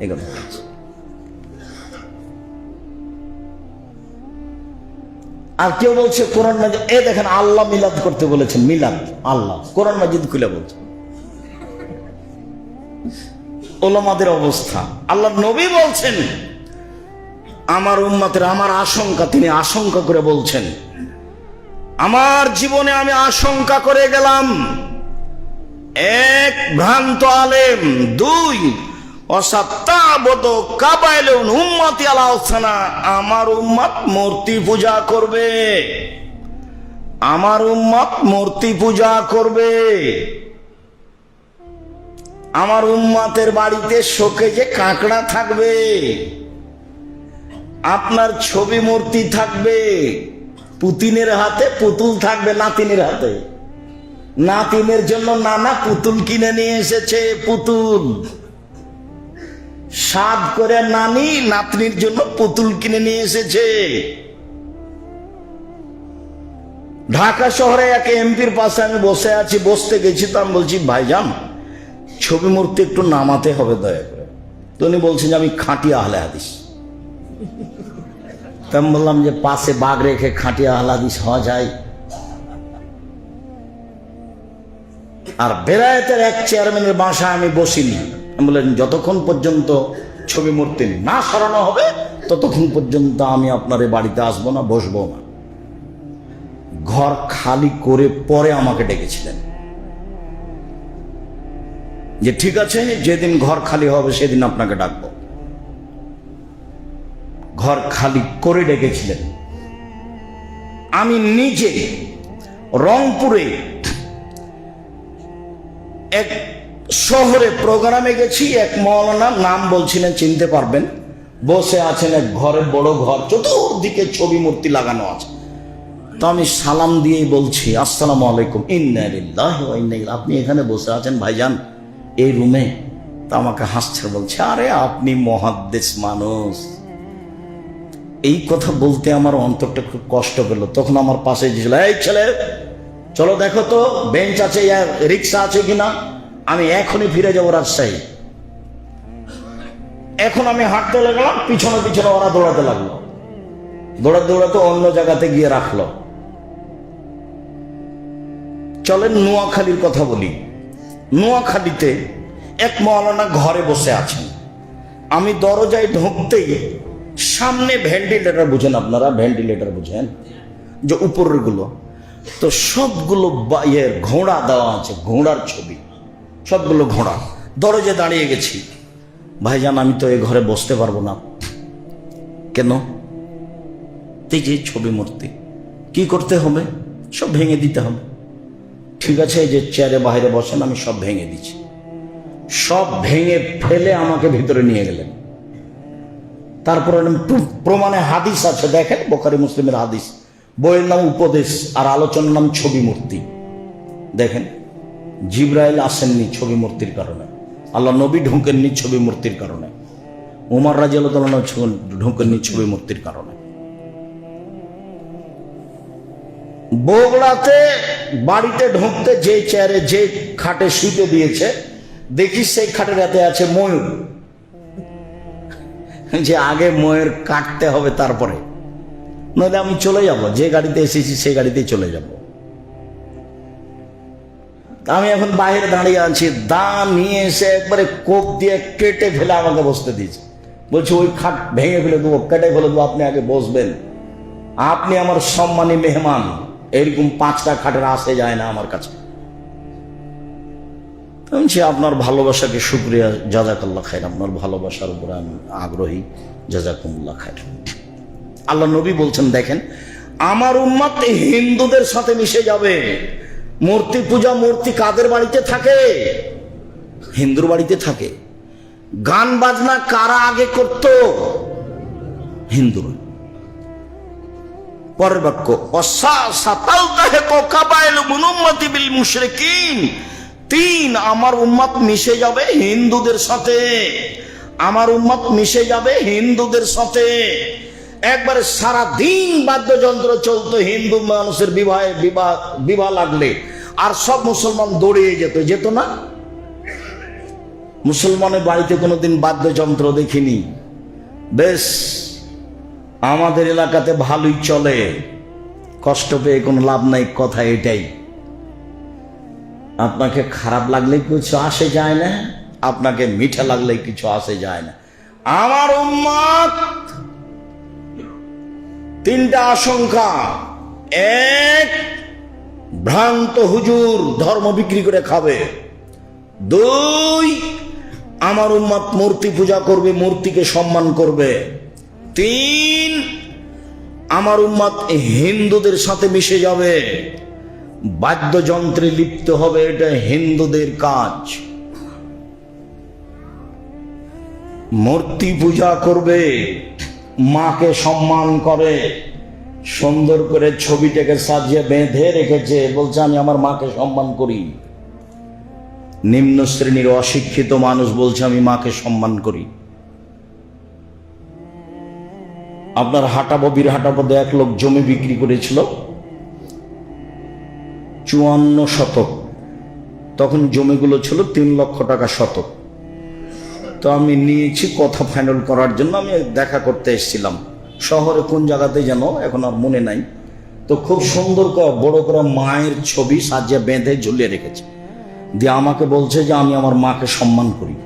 এই কথা বলছে। আর কেউ বলছে কোরআন মাজিদ, এ দেখেন আল্লাহ মিলাদ করতে বলেছেন, মিলাদ আল্লাহ, কোরআন মাজিদ খুলে বলছে। ওলামাদের অবস্থা, আল্লাহ নবী বলছেন আমার উম্মতের, আমার আশঙ্কা, তিনি আশঙ্কা করে বলছেন, আমার জীবনে আমি আশঙ্কা করে গেলাম, এক, ভ্রান্ত আলেম, দুই, আমার উম্মত মূর্তি পূজা করবে, আমার উম্মত মূর্তি পূজা করবে, আমার উম্মতের বাড়িতে শোকেজে কাঁকড়া থাকবে, আপনার ছবি মূর্তি থাকবে, পুতিনের হাতে পুতুল থাকবে, নাতিনের হাতে, নাতিনের জন্য নানা পুতুল কিনে নিয়ে এসেছে, পুতুল সাদ করে নানি নাতনির জন্য পুতুল কিনে নিয়ে এসেছে। ঢাকা শহরে এক এমপির পাশে আমি বসে আছি, বসতে গেছি, তো আমি বলছি ভাইজান ছবি মূর্তি একটু নামাতে হবে দয়া করে। তো উনি বলছেন যে আমি খাঁটি আহলে হাদিস। তো আমি বললাম যে পাশে বাঘ রেখে খাঁটি আহলে হাদিস হওয়া যায়? আর বেলায়েতের এক চেয়ারম্যানের বাসায় আমি বসিনি। বললেন যতক্ষণ পর্যন্ত ছবি মূর্তি না সরানো হবে ততক্ষণ পর্যন্ত আমি আপনার বাড়িতে আসবো না, বসবো না। ঘর খালি করে পরে আমাকে ডেকেছিলেন যে ঠিক আছে, যেদিন ঘর খালি হবে সেদিন আপনাকে ডাকবো। ঘর খালি করে ডেকেছিলেন। আমি নিজে রংপুরে এক শহরে প্রোগ্রামে গেছি, এক মৌলানা, নাম বলছিলেন, চিনতে পারবেন, বসে আছেন এক ঘরে, বড় ঘর, চতুর্দিকে ছবি মূর্তি লাগানো আছে। তো আমি সালাম দিয়েই বলছি, আসসালামু আলাইকুম। ইন্না লিল্লাহি ওয়া ইন্না ইলাইহি। আপনি এখানে বসে আছেন ভাইজান এই রুমে? তা আমাকে হাসছে, বলছে আরে আপনি মুহাদ্দিস মানুষ। এই কথা বলতে আমার অন্তরটা খুব কষ্ট পেল। তখন আমার পাশে ছিল, এই ছেলে চলো দেখো তো বেঞ্চ আছে, রিক্সা আছে কিনা। আমি এখনই ফিরে যাবো রাজশাহী। এখন আমি হাঁটতে লাগলাম, পিছনে পিছনে ওরা দৌড়াতে লাগলো, দৌড়াতে দৌড়াতে অন্য জায়গাতে গিয়ে রাখলো। চলেন নোয়াখালীর কথা বলি। নোয়াখালীতে এক মৌলানা ঘরে বসে আছেন। আমি দরজায় ঢুকতেই সামনে ভেন্টিলেটর, বুঝেন আপনারা ভেন্টিলেটর বুঝেন, যে উপরের গুলো, তো সবগুলো ঘোড়া দেওয়া আছে, ঘোড়ার ছবি, সবগুলো ঘোড়া। দরজায় দাঁড়িয়ে গেছি, ভাইজান আমি তো এই ঘরে বসতে পারবো না। কেন? এই যে ছবি মূর্তি, কি করতে হবে? সব ভেঙে দিতে হবে। ঠিক আছে, এই যে চেয়ারে বাইরে বসেন, আমি সব ভেঙে দিচ্ছি। সব ভেঙে ফেলে আমাকে ভিতরে নিয়ে গেলেন। তারপরে প্রমাণে হাদিস আছে, দেখেন বুখারী মুসলিমের হাদিস, বইয়ের নাম উপদেশ আর আলোচনার নাম ছবি মূর্তি। দেখেন জিবরাইল আসেননি ছবি মূর্তির কারণে, আল্লাহ নবী ঢুকেননি ছবি মূর্তির কারণে, উমর রাদিয়াল্লাহু তাআলা ঢুকেননি ছবি মূর্তির কারণে। বগুড়াতে বাড়িতে ঢুকতে যে চেয়ারে যে খাটে শুতে দিয়েছে, দেখি সেই খাটের হাতে আছে ময়ূর, যে আগে ময়ূর কাটতে হবে তারপরে, নইলে আমি চলে যাব, যে গাড়িতে এসেছি সেই গাড়িতেই চলে যাব। আমি এখন বাইরে দাঁড়িয়ে আছি, দা নিয়ে এসে একবারে কোপ দিয়ে কেটে ফেলে আমাকে বসতে দিয়েছে। বলছে ওই খাট ভেঙে ফেলে দেবো, কেটে ফেলে দেবো, আপনি আগে বসবেন, আপনি আমার সম্মানী মেহমান। এরকম 5টা খাটের আসে যায় না আমার কাছে। আপনার ভালোবাসাকে শুকরিয়া, জাযাকাল্লাহ খাইর, আপনার ভালোবাসার উপরে আমি আগ্রহী, জাযাকুমুল্লাহ খাইর। আল্লাহ নবী বলছেন, দেখেন আমার উম্মত হিন্দুদের সাথে মিশে যাবে। মূর্তি পূজা, মূর্তি কাদের বাড়িতে থাকে? হিন্দুর বাড়িতে থাকে। গান বাজনা কারা আগে করত? হিন্দুরা। পরের বাক্য, আমার উম্মত মিশে যাবে হিন্দুদের সাথে, আমার উম্মত মিশে যাবে হিন্দুদের সাথে। একবারে সারা দিন বাদ্যযন্ত্র চলতো, হিন্দু মানুষের বিবাহ লাগলে, আর সব মুসলমান দৌড়িয়ে যেত না? মুসলমানের বাড়িতে কোনোদিন বাদ্যযন্ত্র দেখিনি। বেশ আমাদের এলাকাতে ভালোই চলে, কষ্ট পেয়ে কোনো লাভ নাই, কথা এটাই। আপনাকে খারাপ লাগলে কিছু আসে যায় না, আপনাকে মিঠা লাগলে কিছু আসে যায় না। আমার উম্মত 3টা আশঙ্কা। 1, ভ্রান্ত হুজুর ধর্ম বিক্রি করে খাবে। 2, আমার উম্মত মূর্তি পূজা করবে, মূর্তিকে সম্মান করবে। 3, আমার উম্মত হিন্দুদের সাথে মিশে যাবে, বাদ্যযন্ত্রে লিপ্ত হবে, এটা হিন্দুদের কাজ। মূর্তি পূজা করবে, মাকে সম্মান করে, সুন্দর করে ছবিটাকে সাজিয়ে বেঁধে রেখেছে, বলছে আমি আমার মাকে সম্মান করি। নিম্ন শ্রেণীর অশিক্ষিত মানুষ বলছে আমি মাকে সম্মান করি। আপনার হাটাবো, বীরহাটাবোতে এক লোক জমি বিক্রি করেছিল 54 শতক। তখন জমিগুলো ছিল 3 লক্ষ টাকা শতক। তো আমি নিয়েছি কথা ফাইনাল করার জন্য, আমি দেখা করতে এসেছিলাম শহরে, কোন জায়গাতে যেন এখন আর মনে নাই। তো খুব সুন্দর করে বড় করে মায়ের ছবি সাজিয়ে বেঁধে ঝুলিয়ে রেখেছে, দিয়ে আমাকে বলছে যে আমি আমার মাকে সম্মান করি,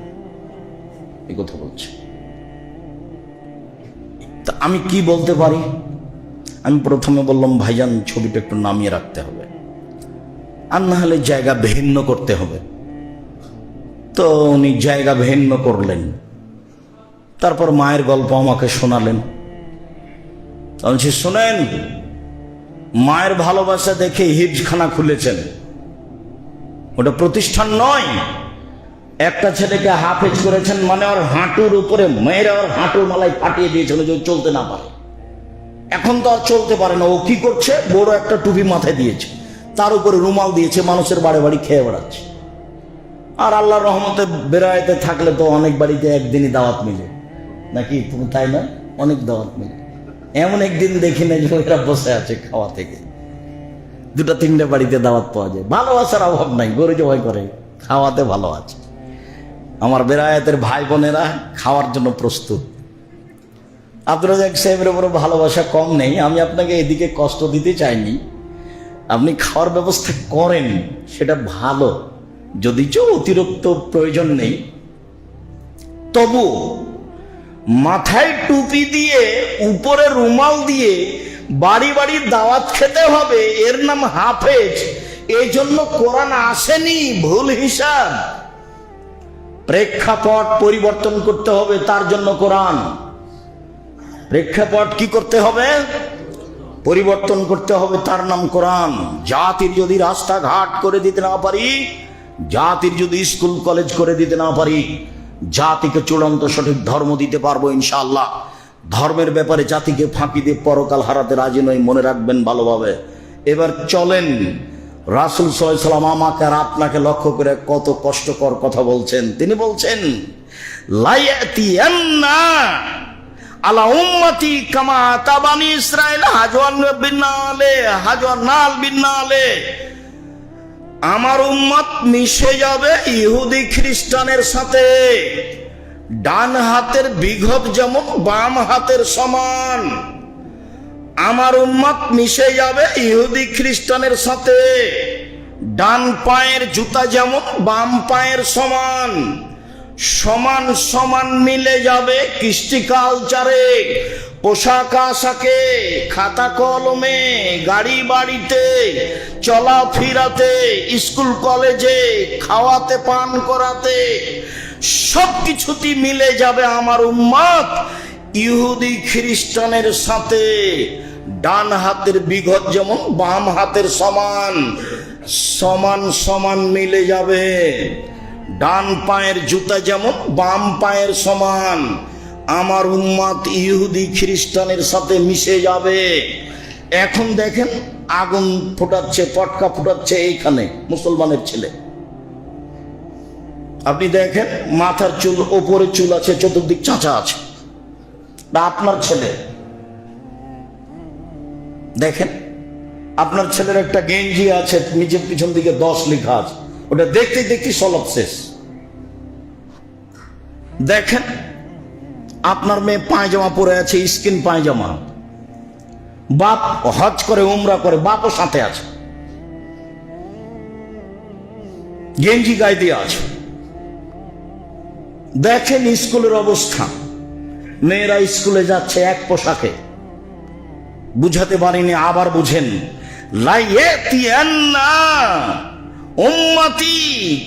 এই কথা বলছে। তা আমি কি বলতে পারি? আমি প্রথমে বললাম ভাইজান ছবিটা একটু নামিয়ে রাখতে হবে, আর না হলে জায়গা ভিন্ন করতে হবে। তো উনি জায়গা ভিন্ন করলেন, তারপর মায়ের গল্প আমাকে শোনালেন। বলছি শোনেন, মায়ের ভালোবাসা দেখে হিফজখানা খুলেছেন, ওটা প্রতিষ্ঠান নয়, একটা ছেলেকে হাফেজ করেছেন, মানে ওর হাঁটুর উপরে মেয়েরা ওর হাঁটুর মালাই ফাটিয়ে দিয়েছেন যে চলতে না পারে। এখন তো আর চলতে পারে না। ও কি করছে? বড় একটা টুপি মাথায় দিয়েছে, তার উপরে রুমাল দিয়েছে, মানুষের বাড়ি বাড়ি খেয়ে বেড়াচ্ছে। আর আল্লাহর রহমতে বেড়াইতে থাকলে তো অনেক বাড়িতে একদিনই দাওয়াত মিলে, নাকি তুমি তাই না? অনেক দাওয়াত মিলে। এমন একদিন দেখি না যে এরা বসে আছে খাওয়া থেকে, দুটা তিনটা বাড়িতে দাওয়াত পাওয়া যায়। ভালোবাসার অভাব নাই, গরু জবাই করে খাওয়াতে ভালো আছে। আমার বেড়ায়াতের ভাই বোনেরা খাওয়ার জন্য প্রস্তুত। আব্দুর রাজ্জাক সাহেবের উপরে ভালোবাসা কম নেই, আমি আপনাকে এদিকে কষ্ট দিতে চাইনি। আপনি খাওয়ার ব্যবস্থা করেন, সেটা ভালো, যদিচ অতিরিক্ত প্রয়োজন নেই। তবু মাথায় টুপি দিয়ে উপরে রুমাল দিয়ে বাড়ি বাড়ি দাওয়াত খেতে হবে, এর নাম হাফেজ। এই জন্য কোরআন আসেনি, ভুল হিসাব। প্রেক্ষাপট পরিবর্তন করতে হবে, তার জন্য কোরআন। প্রেক্ষাপট কি করতে হবে? পরিবর্তন করতে হবে, তার নাম কোরআন। জাতির যদি রাস্তাঘাট করে দিতে না পারি, জাতির যদি স্কুল কলেজ করে দিতে না পারি, জাতিকে চূড়ান্ত সঠিক ধর্ম দিতে পারবো ইনশাআল্লাহ। ধর্মের ব্যাপারে জাতিকে ফাঁকি দিয়ে পরকাল হারাতে রাজি নই, মনে রাখবেন ভালোভাবে। এবার চলেন, রাসূল সাল্লাল্লাহু আলাইহি ওয়াসাল্লাম আমাকে আর আপনাকে লক্ষ্য করে কত কষ্টকর কথা বলছেন। তিনি বলছেন, লায়াতিয়ান্না আলা উম্মতি কামা তাবানি ইসরাইল হাজওয়ান বিনালে হাজওয়ান নাল বিনালে। আমার উম্মত মিশে যাবে ইহুদি খ্রিস্টানের সাথে। ডান হাতের বিঘত যেমন বাম হাতের সমান, আমার উম্মত মিশে যাবে ইহুদি খ্রিস্টানের সাথে। ডান পায়ের জুতা যেমন বাম পায়ের সমান, সমান সমান মিলে যাবে কৃষ্টি কালচারে, পোশাক আশাকে, খাতা কলমে, গাড়ি বাড়িতে, চলাফেরাতে, স্কুল কলেজে, খাওয়াতে পান করাতে, সবকিছুতেই মিলে যাবে আমার উম্মত ইহুদি খ্রিস্টানের সাথে। ডান হাতের বিঘত যেমন বাম হাতের সমান, সমান সমান মিলে যাবে। ডান পায়ের জুতা যেমন বাম পায়ের সমান, আমার উম্মত ইহুদি খ্রিস্টানের সাথে মিশে যাবে। এখন দেখেন আগুন ফোটাচ্ছে, পটকা ফোটাচ্ছে এইখানে মুসলমানের ছেলে। আপনি দেখেন মাথার চুল, ওপরে চুল আছে, চতুর্দিক চাঁচা আছে, আপনার ছেলে। দেখেন আপনার ছেলের একটা গেঞ্জি আছে, নিচের পিছন দিকে 10 লেখা আছে, ওটা দেখতে দেখতে সলব শেষ। দেখেন আপনার মেয়ে পায়জামা পরে আছে, স্কিন পায়জামা। বাপ হজ করে, উমরা করে, বাপও সাথে আছে, গেঞ্জি গায়ে দিয়ে আছে। দেখেন স্কুলের অবস্থা, মেয়েরা স্কুলে যাচ্ছে এক পোশাকে। বুঝাতে পারিনি, আবার বুঝেন। লায়াতিয়ান্না উম্মতি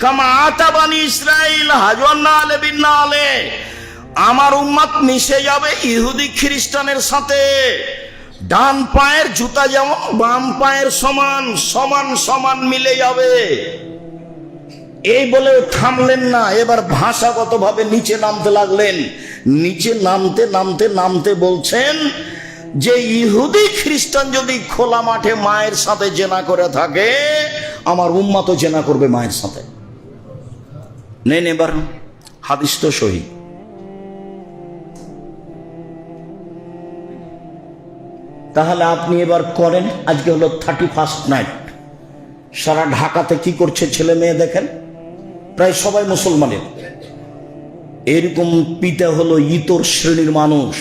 কামা আতাবানি ইসরাইল হাজওয়ান নালে বিনালে। আমার উম্মত মিশে যাবে ইহুদি খ্রিস্টানের সাথে। ডান পায়ের জুতা যেমন বাম পায়ের সমান, সমান সমান মিলে যাবে। এই বলে থামলেন না, এবার ভাষাগতভাবে নিচে নামতে লাগলেন। নিচে নামতে নামতে নামতে বলছেন যে ইহুদি খ্রিস্টান যদি খোলা মাঠে মায়ের সাথে জেনা করে থাকে, আমার উম্মতও জেনা করবে মায়ের সাথে। নেন এবার হাদিস তো সহি। তাহলে আপনি এবার করেন। আজকে হলো 31st নাইট। সারা ঢাকাতে কি করছে ছেলে মেয়ে দেখেন, প্রায় সবাই মুসলমানের। এরকম পিতা হলো ইতর শ্রেণীর মানুষ,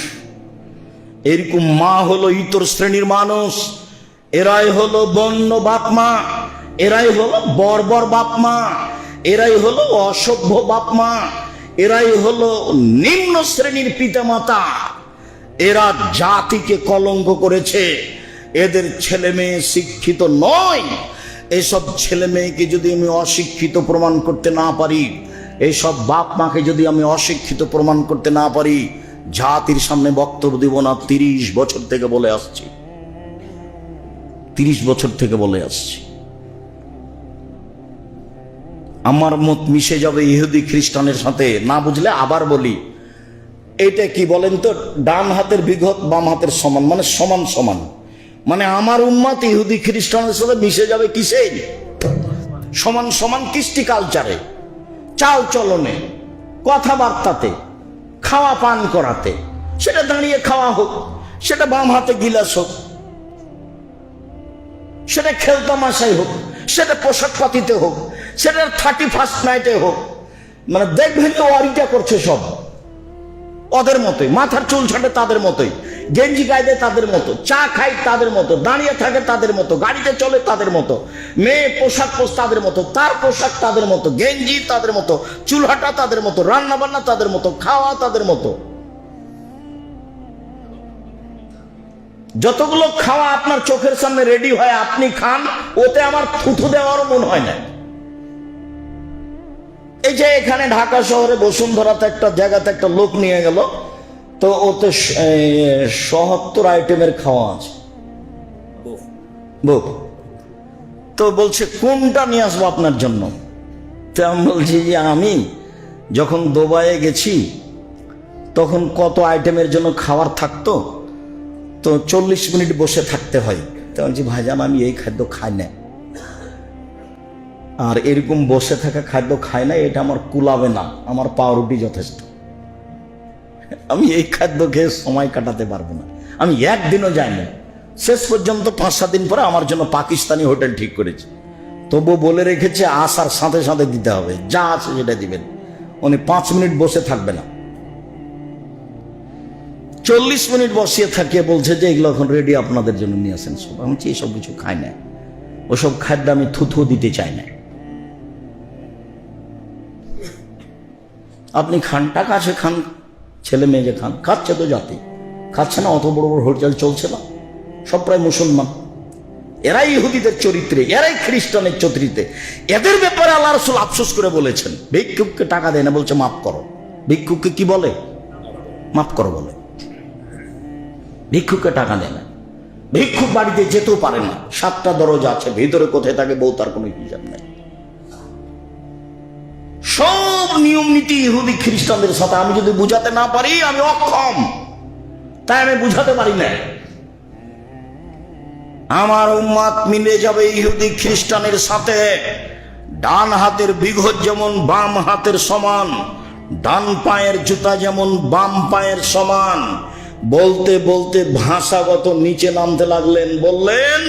এরকম মা হলো ইতর শ্রেণীর মানুষ। এরাই হলো বন্য বাপ মা, এরাই হলো বর্বর বাপ মা, এরাই হলো অসভ্য বাপ মা, এরাই হলো নিম্ন শ্রেণীর পিতা মাতা। এরা জাতিকে কলঙ্ক করেছে। এদের ছেলে মেয়ে শিক্ষিত নয়। এসব ছেলে মেয়েকে যদি আমি অশিক্ষিত প্রমাণ করতে না পারি, এইসব বাপ মাকে যদি আমি অশিক্ষিত প্রমাণ করতে না পারি, জাতির সামনে বক্তব্য দিব না। 30 বছর থেকে বলে আসছি, 30 বছর থেকে বলে আসছি। আমার মত মিশে যাবে ইহুদি খ্রিস্টানের সাথে। না বুঝলে আবার বলি, এটা কি বলেন তো? ডান হাতের বিঘত বাম হাতের সমান, মানে সমান সমান। মানে আমার উম্মত ইহুদি খ্রিস্টানের সাথে মিশে যাবে কিসে? সমান সমান কৃষ্টি কালচারে, চাল চলনে, কথাবার্তাতে, খাওয়া পান করাতে। সেটা দাঁড়িয়ে খাওয়া হোক, সেটা বাম হাতে গিলাস হোক, সেটা খেলতামাশাই হোক, সেটা পোশাক পাতিতে হোক, সেটা 31st নাইটে হোক। মানে দেখবেন তো ওয়ারিটা করছে সব ওদের মতোই, মাথার চুল ছাটে তাদের মতোই, গেঞ্জি গায়ে দেয় তাদের মতো, চা খায় তাদের মতো, দাঁড়িয়ে থাকে তাদের মতো, গাড়িতে চলে তাদের মতো, মেয়ে পোশাক তাদের মতো, তার পোশাক তাদের মতো, গেঞ্জি তাদের মতো, চুলহাটা তাদের মতো, রান্না বান্না তাদের মতো, খাওয়া তাদের মতো। যতগুলো খাওয়া আপনার চোখের সামনে রেডি হয় আপনি খান, ওতে আমার থুথু দেওয়ারও মন হয় না। এই যে এখানে ঢাকা শহরে বসুন্ধরাতে একটা জায়গাতে একটা লোক নিয়ে গেল, তো ওতে ৭৭ আইটেমের খাওয়া আছে। তো বলছে কোনটা নিয়ে আসবো আপনার জন্য? তো আমি বলছি যে আমি যখন দুবাইয়ে গেছি তখন কত আইটেমের জন্য খাবার থাকতো, তো 40 মিনিট বসে থাকতে হয়। তো বলছি ভাইজান আমি এই খাদ্য খাই না, আর এরকম বসে থাকা খাদ্য খাই না, এটা আমার কুলাবে না, আমার পাউরুটি যথেষ্ট। আমি এই খাদ্য খেয়ে সময় কাটাতে পারবো না, আমি একদিনও যাই না। শেষ পর্যন্ত 5-7 দিন পরে আমার জন্য পাকিস্তানি হোটেল ঠিক করেছে, তবু বলে রেখেছে আসার সাথে সাথে দিতে হবে, যা আছে সেটা দিবেন। উনি 5 মিনিট বসে থাকবে না, 40 মিনিট বসিয়ে থাকিয়ে বলছে যে এগুলো এখন রেডি আপনাদের জন্য নিয়ে আসেন সব। আমি এসব কিছু খাই না, ওসব খাদ্য আমি থুথু দিতে চাই না। আপনি খান, টাকা আছে খান, ছেলে মেয়ে যে খান, খাচ্ছে তো জাতি, খাচ্ছে না? অত বড় বড় হোটেল চলছে না, সব প্রায় মুসলমান। এরাই ইহুদিদের চরিত্রে, এরাই খ্রিস্টানের চরিত্রে। এদের ব্যাপারে আল্লাহ রাসূল আফসোস করে বলেছেন, ভিক্ষুককে টাকা দেয় না, বলছে মাফ করো। ভিক্ষুককে কি বলে? মাফ করো বলে। ভিক্ষুককে টাকা দেয় না, ভিক্ষুক বাড়িতে যেতেও পারে না, 7টা দরজা আছে, ভিতরে কোথায় থাকে বউ তার কোনো হিসাব নাই। সব নিয়ম নীতি ইহুদি খ্রিস্টানদের সাথে। আমি যদি বুঝাতে না পারি আমি অক্ষম, তাই আমি বুঝাতে পারি না। আমার উম্মত মিলে যাবে ইহুদি খ্রিস্টানের সাথে। ডান হাতের বিঘত যেমন বাম হাতের সমান, ডান পায়ের জুতা যেমন বাম পায়ের সমান। বলতে বলতে ভাষাগত নিচে নামতে লাগলেন, বললেন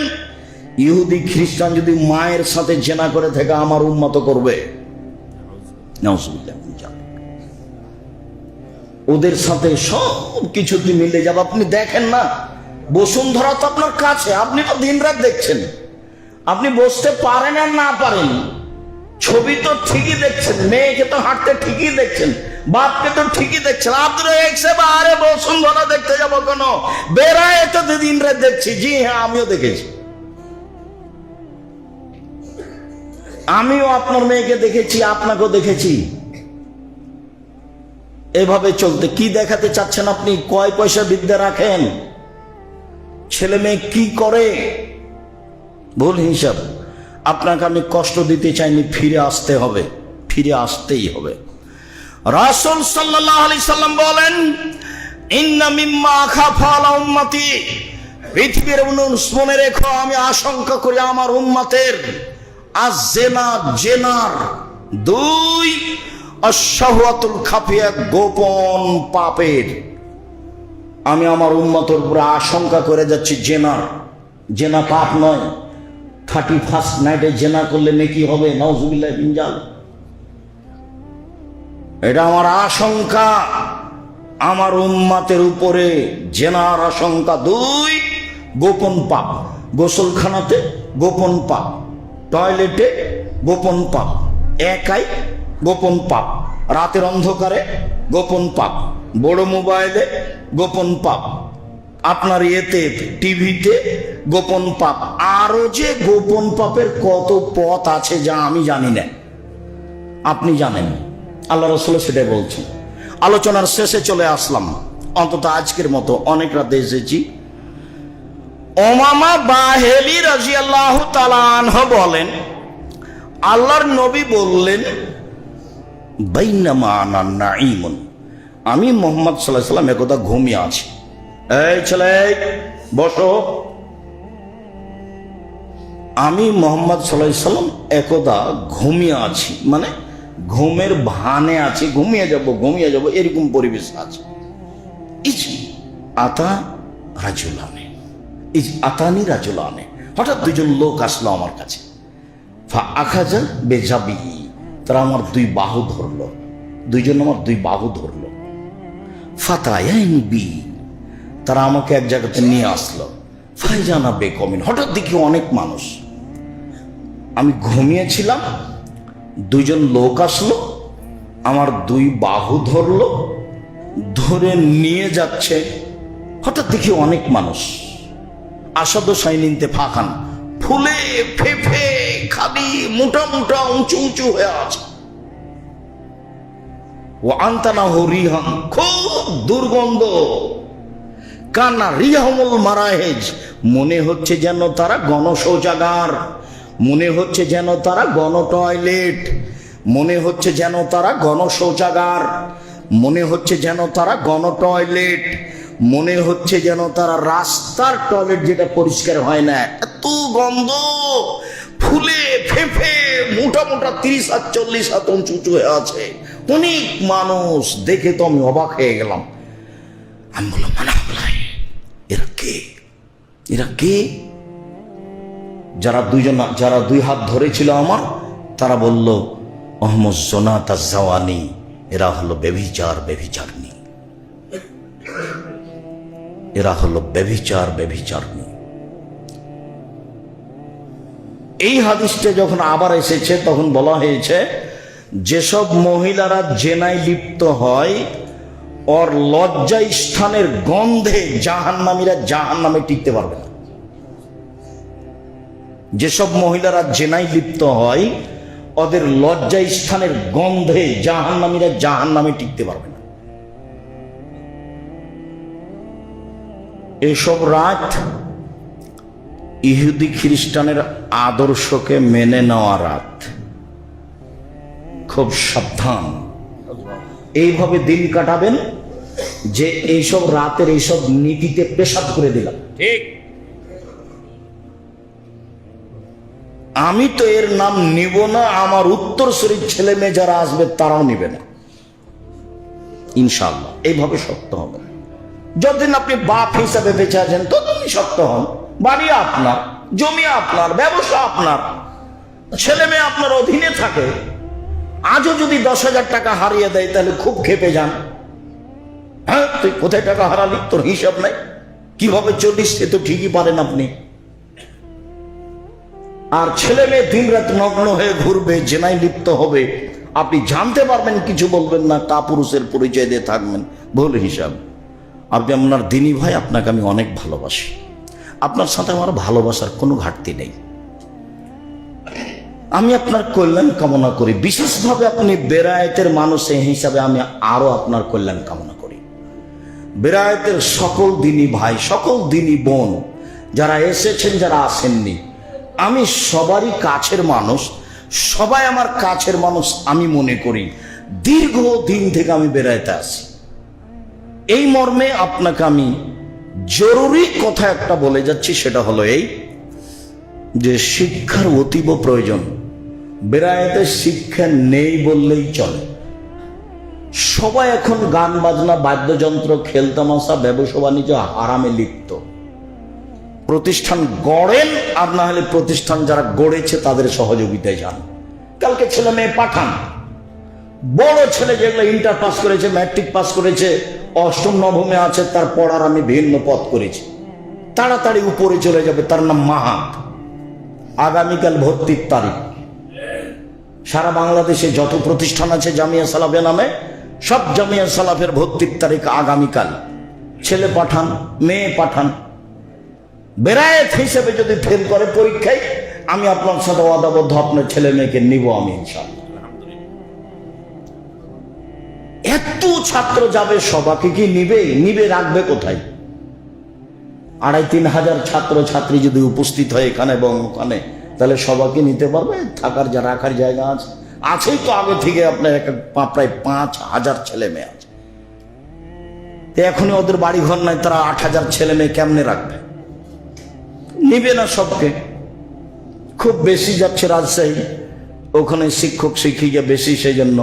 ইহুদি খ্রিস্টান যদি মায়ের সাথে জেনা করে থাকে আমার উম্মত করবে। ওদের সাথে সব কিছুতে মিলে যাবে। আপনি দেখেন না, বসুন্ধরা তো আপনার কাছে, আপনি তো দিনরাত দেখছেন, আপনি বসতে পারেন আর না পারেন, ছবি তো ঠিকই দেখছেন, মেয়েকে তো হাঁটতে ঠিকই দেখছেন, বাপকে তো ঠিকই দেখছেন। আপনারা আরে বসুন্ধরা দেখতে যাবো কেন, বেড়ায় তো দিনরাত দেখছি। জি হ্যাঁ, আমিও দেখেছি, আমিও আপনার মেয়েকে দেখেছি, আপনাকেও দেখেছি। এভাবে চলতে কি দেখাতে চাচ্ছেন আপনি? কয় পয়সা বিদ্যা রাখেন, ছেলে মেয়ে কি করে, ভুল হিসাব। আপনাকে আমি কষ্ট দিতে চাইনি, ফিরে আসতে হবে, ফিরে আসতেই হবে। রাসূল সাল্লাল্লাহু আলাইহি সাল্লাম বলেন, ইন্না মিম্মা আখাফা আলা উম্মতি, পৃথিবীর মানুষ মনে রেখো আমি আশঙ্কা করি আমার উম্মতের জেনার 2 আশ-শাহওয়াতুল খাফিয়া, গোপন পাপের। আমি আমার উম্মতের উপরে আশঙ্কা করে যাচ্ছি জেনা পাপ নয়। 31st নাইটে জেনা করলে নেকি হবে, নাউজুবিল্লাহ মিন যালিক। এটা আমার আশঙ্কা, আমার উম্মতের উপরে জেনার আশঙ্কা। 2 গোপন পাপ, গোসলখানাতে গোপন পাপ, টয়লেটে গোপন পাপ, একাই গোপন পাপ, রাতের অন্ধকারে গোপন পাপ, বড় মোবাইলে গোপন পাপ, আপনার ইয়েতে টিভিতে গোপন পাপ। আরো যে গোপন পাপের কত পথ আছে যা আমি জানি না, আপনি জানেন। আল্লাহ রাসূল সেটাই বলছেন। আলোচনার শেষে চলে আসলাম, অন্তত আজকের মতো, অনেক রাতে এসেছি। উমামা বাহিলি রাদিয়াল্লাহু তাআলা আনহু বলেন, আল্লাহর নবী বললেন, বাইনামা আনা নাঈমুন, আমি মুহাম্মদ সাল্লাল্লাহু আলাইহি ওয়াসাল্লাম একদা ঘুমিয়ে আছি। এই ছেলে বসো। আমি মুহাম্মদ সাল্লাল্লাহু আলাইহি ওয়াসাল্লাম একদা ঘুমিয়ে আছি, মানে ঘুমের ভানে আছি, ঘুমিয়ে যাব এরকম পরিবেশ আছে। আতানি রাজুলানে, হঠাৎ দুজন লোক আসলো আমার কাছে। ফা আখাজা বেজাবি, তারা আমার দুই বাহু ধরলো, দুইজন আমার দুই বাহু ধরলো। ফাতায়াইন বি, তারা আমাকে এক জায়গাতে নিয়ে আসলো। ফাইজানা বেকমিন, হঠাৎ দেখি অনেক মানুষ। আমি ঘুমিয়েছিলাম, দুইজন লোক আসলো, আমার দুই বাহু ধরলো, ধরে নিয়ে যাচ্ছে। হঠাৎ দেখি অনেক মানুষ। আসাদ সাইনিনতে ফাঁকান, ফুলে ফেফে খালি মোটা মোটা উঁচু উঁচু হয়ে আছে। ও আন্তানা হরিহাম, খুব দুর্গন্ধ। কান্না রিহামুল মারাহেজ, মনে হচ্ছে যেন তারা গণশৌচাগার, মনে হচ্ছে যেন তারা গণ টয়লেট, মনে হচ্ছে যেন তারা গণশৌচাগার, মনে হচ্ছে যেন তারা গণ টয়লেট, মনে হচ্ছে যেন তারা রাস্তার টয়লেট যেটা পরিষ্কার হয় না, এত গন্ধ। ফুলে ফেফে মোটা মোটা 30 হাত 40 হাত উঁচু উঁচু হয়ে আছে, অনেক মানুষ। দেখে তো আমি অবাক হয়ে গেলাম। আমি বললাম, এরা কে, এরা কে? যারা দুই হাত ধরেছিল আমার, তারা বলল, অহমদ জোনাতা জাওয়ানি, এরা হলো বেভিচারনী, এরা হলো বেভিচারনী। এই হাদিসটা যখন আবার এসেছে তখন বলা হয়েছে, যেসব মহিলারা জেনায় লিপ্ত হয় ওর লজ্জা স্থানের গন্ধে জাহান্নামীরা জাহান্নামে টিকতে পারবে না। যেসব মহিলারা জেনায় লিপ্ত হয় ওদের লজ্জা স্থানের গন্ধে জাহান্নামীরা জাহান্নামে টিকতে পারবে না। এসব রাত ইহুদি খ্রিস্টানের আদর্শকে মেনে নেওয়া রাত। খুব সাবধান, এইভাবে দিন কাটাবেন যে এইসব রাতের এইসব নীতিতে পেশাব করে দিলাম। ঠিক, আমি তো এর নাম নিব না, আমার উত্তরসূরির ছেলে মেয়ে যারা আসবে তারাও নিবে না ইনশাআল্লাহ। এইভাবে শক্ত হবেন। যতদিন আপনি বাপ হিসাবে বেঁচে আছেন ততদিন শক্ত হন। বাড়ি আপনার, জমি আপনার, ব্যবসা আপনার, ছেলে মেয়ে আপনার অধীনে থাকে। আজও যদি 10,000 টাকা হারিয়ে দেয় তাহলে খুব ক্ষেপে যান। হ্যাঁ, তুই কোথায় টাকা হারালি, তোর হিসাব নাই, কিভাবে চলিস সে তো ঠিকই পারেন আপনি। আর ছেলে মেয়ে দিন রাত নগ্ন হয়ে ঘুরবে, জেনায় লিপ্ত হবে, আপনি জানতে পারবেন, কিছু বলবেন না, কাপুরুষের পরিচয় দিয়ে থাকবেন। ভুল হিসাব। আপনি আপনার দিনী ভাই, আপনাকে আমি অনেক ভালোবাসি, আপনার সাথে আমার ভালোবাসার কোনো ঘাটতি নেই। আমি আপনার কল্যাণ কামনা করি, বিশেষভাবে আপনি বেরায়েতের মানুষ এই হিসাবে আমি আরো আপনার কল্যাণ কামনা করি। বেরায়েতের সকল দিনী ভাই, সকল দিনী বোন যারা এসেছেন, যারা আসেননি, আমি সবারই কাছের মানুষ, সবাই আমার কাছের মানুষ আমি মনে করি। দীর্ঘ দিন থেকে আমি বেরায়েতে আসি। এই মর্মে আপনাকে আমি জরুরি কথা একটা বলে যাচ্ছি, সেটা হলো এই যে শিক্ষার অতীব প্রয়োজন। বেরায়েতে শিক্ষা নেই বললেই চলে। সবাই এখন গান বাজনা, বাদ্যযন্ত্র, খেলতামাশা, ব্যবসা বাণিজ্য, আরামে লিপ্ত। প্রতিষ্ঠান গড়েন, আর না হলে প্রতিষ্ঠান যারা গড়েছে তাদের সহযোগিতায় যান। কালকে ছেলে মেয়ে পাঠান। বড় ছেলে যেগুলো ইন্টার পাস করেছে, ম্যাট্রিক পাস করেছে, অষ্টম নবমে আছে, তার পড়ার আমি ভিন্ন পথ করেছি, তাড়াতাড়ি উপরে চলে যাবে, তার নাম মাহাত। আগামীকাল ভর্তির তারিখ। সারা বাংলাদেশে যত প্রতিষ্ঠান আছে জামিয়া সালাফে নামে, সব জামিয়া সালাফের ভর্তির তারিখ আগামীকাল। ছেলে পাঠান, মেয়ে পাঠান। বেরায়েত হিসেবে যদি ফেল করে পরীক্ষায়, আমি আপনার সাথে ওয়াদাবদ্ধ, আপনার ছেলে মেয়েকে নিব আমি ইনশাআল্লাহ। এত ছাত্র যাবে, সবাইকে কি নিবে রাখবে কোথায়? 2,500-3,000 ছাত্র ছাত্রী যদি উপস্থিত হয় এখানে এবং ওখানে, তাহলে সবাইকে নিতে পারবে? থাকার যা রাখার জায়গা আছে, আছেই তো আগে থেকে আপনার প্রায় 5,000 ছেলে মেয়ে আছে। তো এখনই ওদের বাড়ি ঘর নাই, তারা 8,000 ছেলে মেয়ে কেমনে রাখবে? নিবে না সবকে। খুব বেশি যাচ্ছে রাজশাহী, ওখানে শিক্ষক শিক্ষিকা বেশি, সেই জন্য।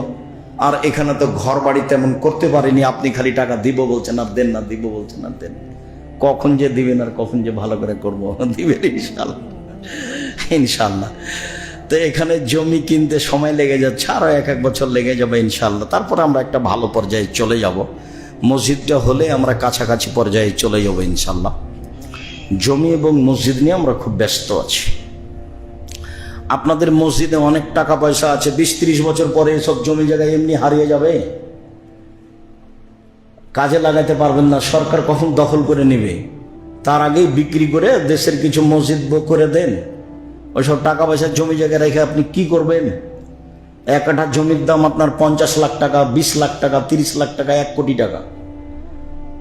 আর এখানে তো ঘর বাড়ি তেমন করতে পারেনি, আপনি খালি টাকা দিব বলছেন আর দেন না, দিব বলছেন আর দেন। কখন যে দিবেন আর কখন যে ভালো করে করবো, দিবেন ইনশাল্লাহ, ইনশাল্লাহ। তো এখানে জমি কিনতে সময় লেগে যাচ্ছে, আরো 1 বছর লেগে যাবে ইনশাল্লাহ। তারপর আমরা একটা ভালো পর্যায়ে চলে যাব। মসজিদটা হলে আমরা কাছাকাছি পর্যায়ে চলে যাব ইনশাল্লাহ। জমি এবং মসজিদ নিয়ে আমরা খুব ব্যস্ত আছি। আপনাদের মসজিদে অনেক টাকা পয়সা আছে, 20-30 বছর পরে সব জমি জায়গায় এমনি হারিয়ে যাবে, কাজে লাগাতে পারবেন না। সরকার কখন দখল করে নেবে, তার আগেই বিক্রি করে দেশের কিছু মসজিদ করে দেন। ওইসব টাকা পয়সা জমি জায়গায় রেখে আপনি কি করবেন? 1 কাঠা জমির দাম আপনার 50 লাখ টাকা, 20 লাখ টাকা, 30 লাখ টাকা, 1 কোটি টাকা।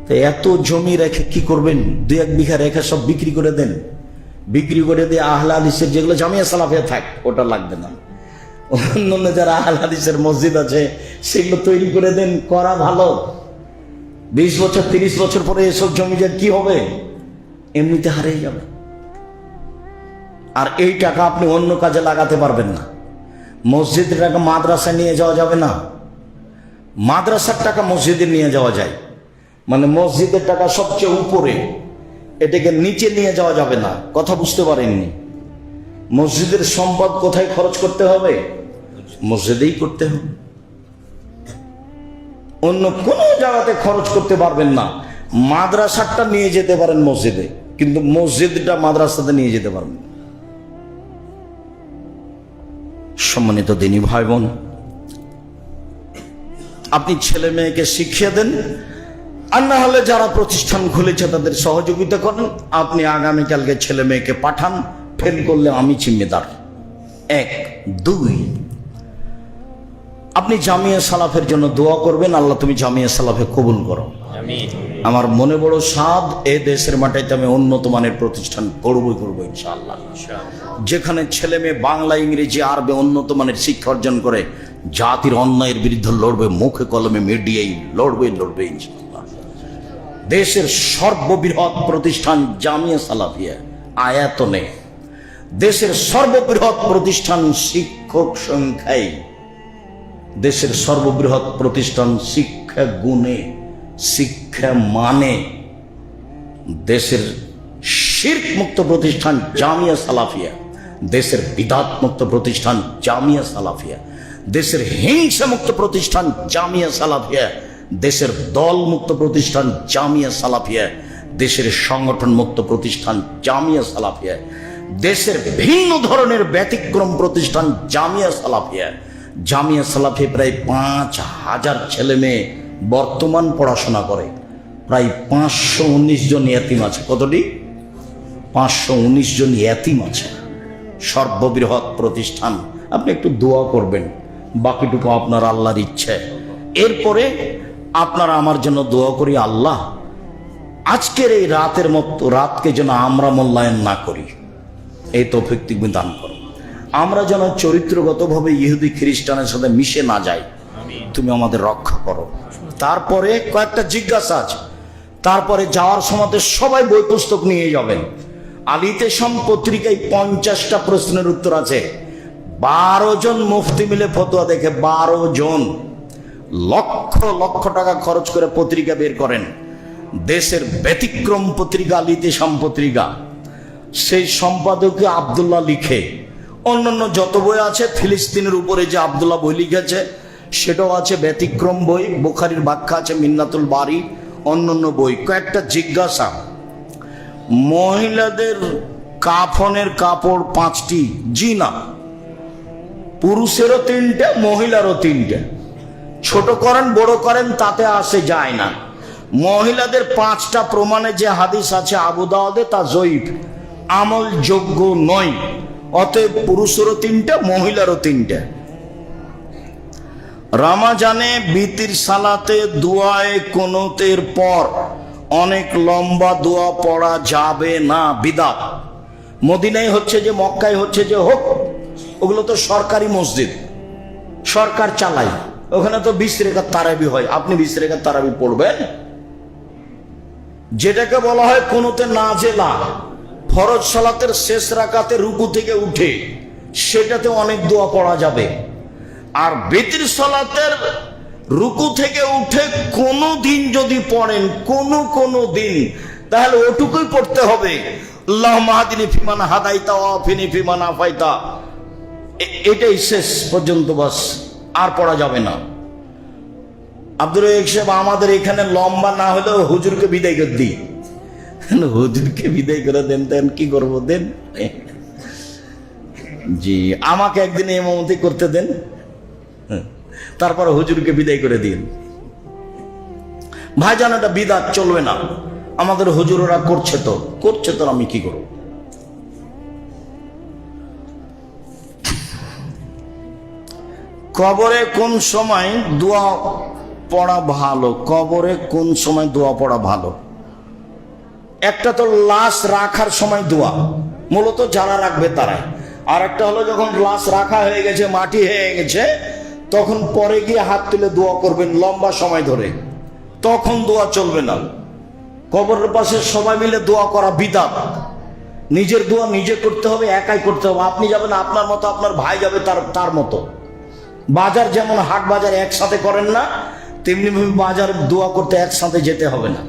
তো এত জমি রেখে কি করবেন? 2-1 বিঘা রেখে সব বিক্রি করে দেন। বিক্রি করে দিয়ে আহলে হাদিসের যেগুলো জামিয়া সালাফিয়া থাক, ওটা লাগবে না। অন্য যারা আহলে হাদিসের মসজিদ আছে সেগুলো তৈরি করে দেন, করা ভালো। 20 বছর 30 বছর পরে এসব জমি যে কি হবে? এমনিতে হারিয়ে যাবে। আর এই টাকা আপনি অন্য কাজে লাগাতে পারবেন না। মসজিদের টাকা মাদ্রাসায় নিয়ে যাওয়া যাবে না, মাদ্রাসার টাকা মসজিদে নিয়ে যাওয়া যায়। মানে মসজিদের টাকা সবচেয়ে উপরে, এটাকে নিচে নিয়ে যাওয়া যাবে না। কথা বুঝতে পারেননি? মসজিদের সম্পদ কোথায় খরচ করতে হবে? মসজিদেই করতে হবে, অন্য কোনো জায়গাতে খরচ করতে পারবেন না। মাদ্রাসাটা নিয়ে যেতে পারেন মসজিদে, কিন্তু মসজিদটা মাদ্রাসাতে নিয়ে যেতে পারবেন। সম্মানিত দিনী ভাই বোন, আপনি ছেলে মেয়েকে শিখিয়ে দেন, আর না হলে যারা প্রতিষ্ঠান খুলেছে তাদের সহযোগিতা করেন। আপনি আগামীকালকে ছেলে মেয়েকে পাঠান, ফেল করলে আমি জিম্মেদার। 1, 2, আপনি জামিয়া সালাফের জন্য দোয়া করবেন, আল্লাহ তুমি জামিয়া সালাফে কবুল করো। আমার মনে বড় সাধ, এই দেশের মাটিতে আমি উন্নত মানের প্রতিষ্ঠান করবো ইনশাআল্লাহ। যেখানে ছেলে মেয়ে বাংলা, ইংরেজি, আরবি উন্নত মানের শিক্ষা অর্জন করে জাতির অন্যায়ের বিরুদ্ধে লড়বে, মুখে কলমে মিডিয়ায় লড়বে ইনশাআল্লাহ। দেশের সর্ববৃহৎ প্রতিষ্ঠান জামিয়া সালাফিয়া আয়াতনে, দেশের সর্ববৃহৎ প্রতিষ্ঠান শিক্ষক সংখ্যায়, দেশের সর্ববৃহৎ প্রতিষ্ঠান শিক্ষা গুণে, শিক্ষা মানে, দেশের শিরক মুক্ত প্রতিষ্ঠান জামিয়া সালাফিয়া, দেশের বিদাত মুক্ত প্রতিষ্ঠান জামিয়া সালাফিয়া, দেশের হিংসা মুক্ত প্রতিষ্ঠান জামিয়া সালাফিয়া, দেশের দল মুক্ত প্রতিষ্ঠান জামিয়া সালাফিয়া, দেশের সংগঠন মুক্ত প্রতিষ্ঠান জামিয়া সালাফিয়া, দেশের ভিন্ন ধরনের ব্যতিক্রম প্রতিষ্ঠান জামিয়া সালাফিয়া। জামিয়া সালাফিয়া প্রায় 5,000 ছেলে মেয়ে বর্তমান পড়াশোনা করে। প্রায় 519 জন ইয়াতিম আছে। কতটি? 519 জন ইয়াতিম আছে। সর্ববৃহৎ প্রতিষ্ঠান। আপনি একটু দোয়া করবেন, বাকিটুকু আপনার আল্লাহর ইচ্ছে। এরপরে আপনারা আমার জন্য দোয়া করি, আল্লাহ আজকের এই রাতের মতো রাতকে যেন আমরা মূল্যায়ন না করি, এই তৌফিক তুমি দান করো। আমরা যেন চরিত্রগতভাবে ইহুদি খ্রিস্টানের সাথে মিশে না যাই, তুমি আমাদের রক্ষা করো। তারপরে কয়েকটা জিজ্ঞাসা আছে। তারপরে যাওয়ার সময় সবাই বই পুস্তক নিয়ে যাবেন। আলিতেশম পত্রিকায় 50টা প্রশ্নের উত্তর আছে। 12 জন মুফতি মিলে ফতোয়া দেখে, 12 জন লক্ষ লক্ষ টাকা খরচ করে পত্রিকা বের করেন। দেশের ব্যতিক্রম পত্রিকা আলিতেশম পত্রিকা, সেই সম্পাদকীয় আব্দুল্লাহ লিখে। অন্যান্য যত বই আছে, ফিলিস্তিনের উপরে যে আব্দুল্লাহ বই লিখেছে সেটাও আছে, ব্যতিক্রম বই। বুখারীর ব্যাখ্যা আছে, মিন্নাতুল বারি, অন্যান্য বই। কয়েকটা জিজ্ঞাসা। মহিলাদের কাফনের কাপড় 5টি? জি না। পুরুষেরও 3টে, মহিলারও 3টে। ছোট করেন বড় করেন তাতে আসে যায় না। মহিলাদের 5টা প্রমাণে যে হাদিস আছে আবু দাউদে, তা জয়ীফ, আমলযোগ্য নয়। অতএব পুরুষেরও 3টে, মহিলারও 3টে। রমজানে বিতির সালাতে দোয়ায়ে কুনুতের পর অনেক লম্বা দোয়া পড়া যাবে না, বিদআত। মদিনায় হচ্ছে যে, মক্কায় হচ্ছে যে হোক, ওগুলো তো সরকারি মসজিদ, সরকার চালায়। ওখানে তো 20 রাকাত তারাবি হয়। আপনি 20 রাকাত তারাবি পড়বেন? যেটাকে বলা হয় কুনুতে নাজেলা, ফরজ সালাতের শেষ রাকাতে রুকু থেকে উঠে, সেটাতে অনেক দোয়া পড়া যাবে। আর বিতির সালাতের রুকু থেকে উঠে কোনো দিন যদি পড়েন, কোনো দিন, তাহলে ওটুকুই পড়তে হবে, আল্লাহুম্মা হাদিনি ফিমান হাদাইতা ওয়া আফিনি ফিমান আফাইতা। এটাই শেষ পর্যন্ত, বাস, আর পড়া যাবে না। আব্দুর রহিম সাহেব, আমাদের এখানে লম্বা না হলেও হুজুরকে বিদায় করে দিই। হুজুরকে বিদায় করে দেন, দেন কি করবো, দেন। জি, আমাকে একদিন ইমামতি করতে দেন, তারপর হুজুরকে বিদায় করে দিন। ভাইজান, এটা বিদআত, চলবে না। আমাদের হুজুররা করছে তো আমি কি করব? কবরে কোন সময় দোয়া পড়া ভালো? কবরে কোন সময় দোয়া পড়া ভালো? একটা তো লাশ রাখার সময় দোয়া, মূলত যারা রাখবে তারাই। আর একটা হলো যখন লাশ রাখা হয়ে গেছে, মাটি হয়ে গেছে, তখন পরে গিয়ে হাত তুলে দোয়া করবেন লম্বা সময় ধরে, তখন দোয়া চলবে না। কবরের পাশে সবাই মিলে দোয়া করা বিদআত। নিজের দোয়া নিজে করতে হবে, একাই করতে হবে। আপনি যাবেন আপনার মতো, আপনার ভাই যাবে তার মতো। বাজার যেমন হাট বাজার একসাথে করেন না, তেমনি ভাবে বাজার দোয়া করতে একসাথে যেতে হবে না।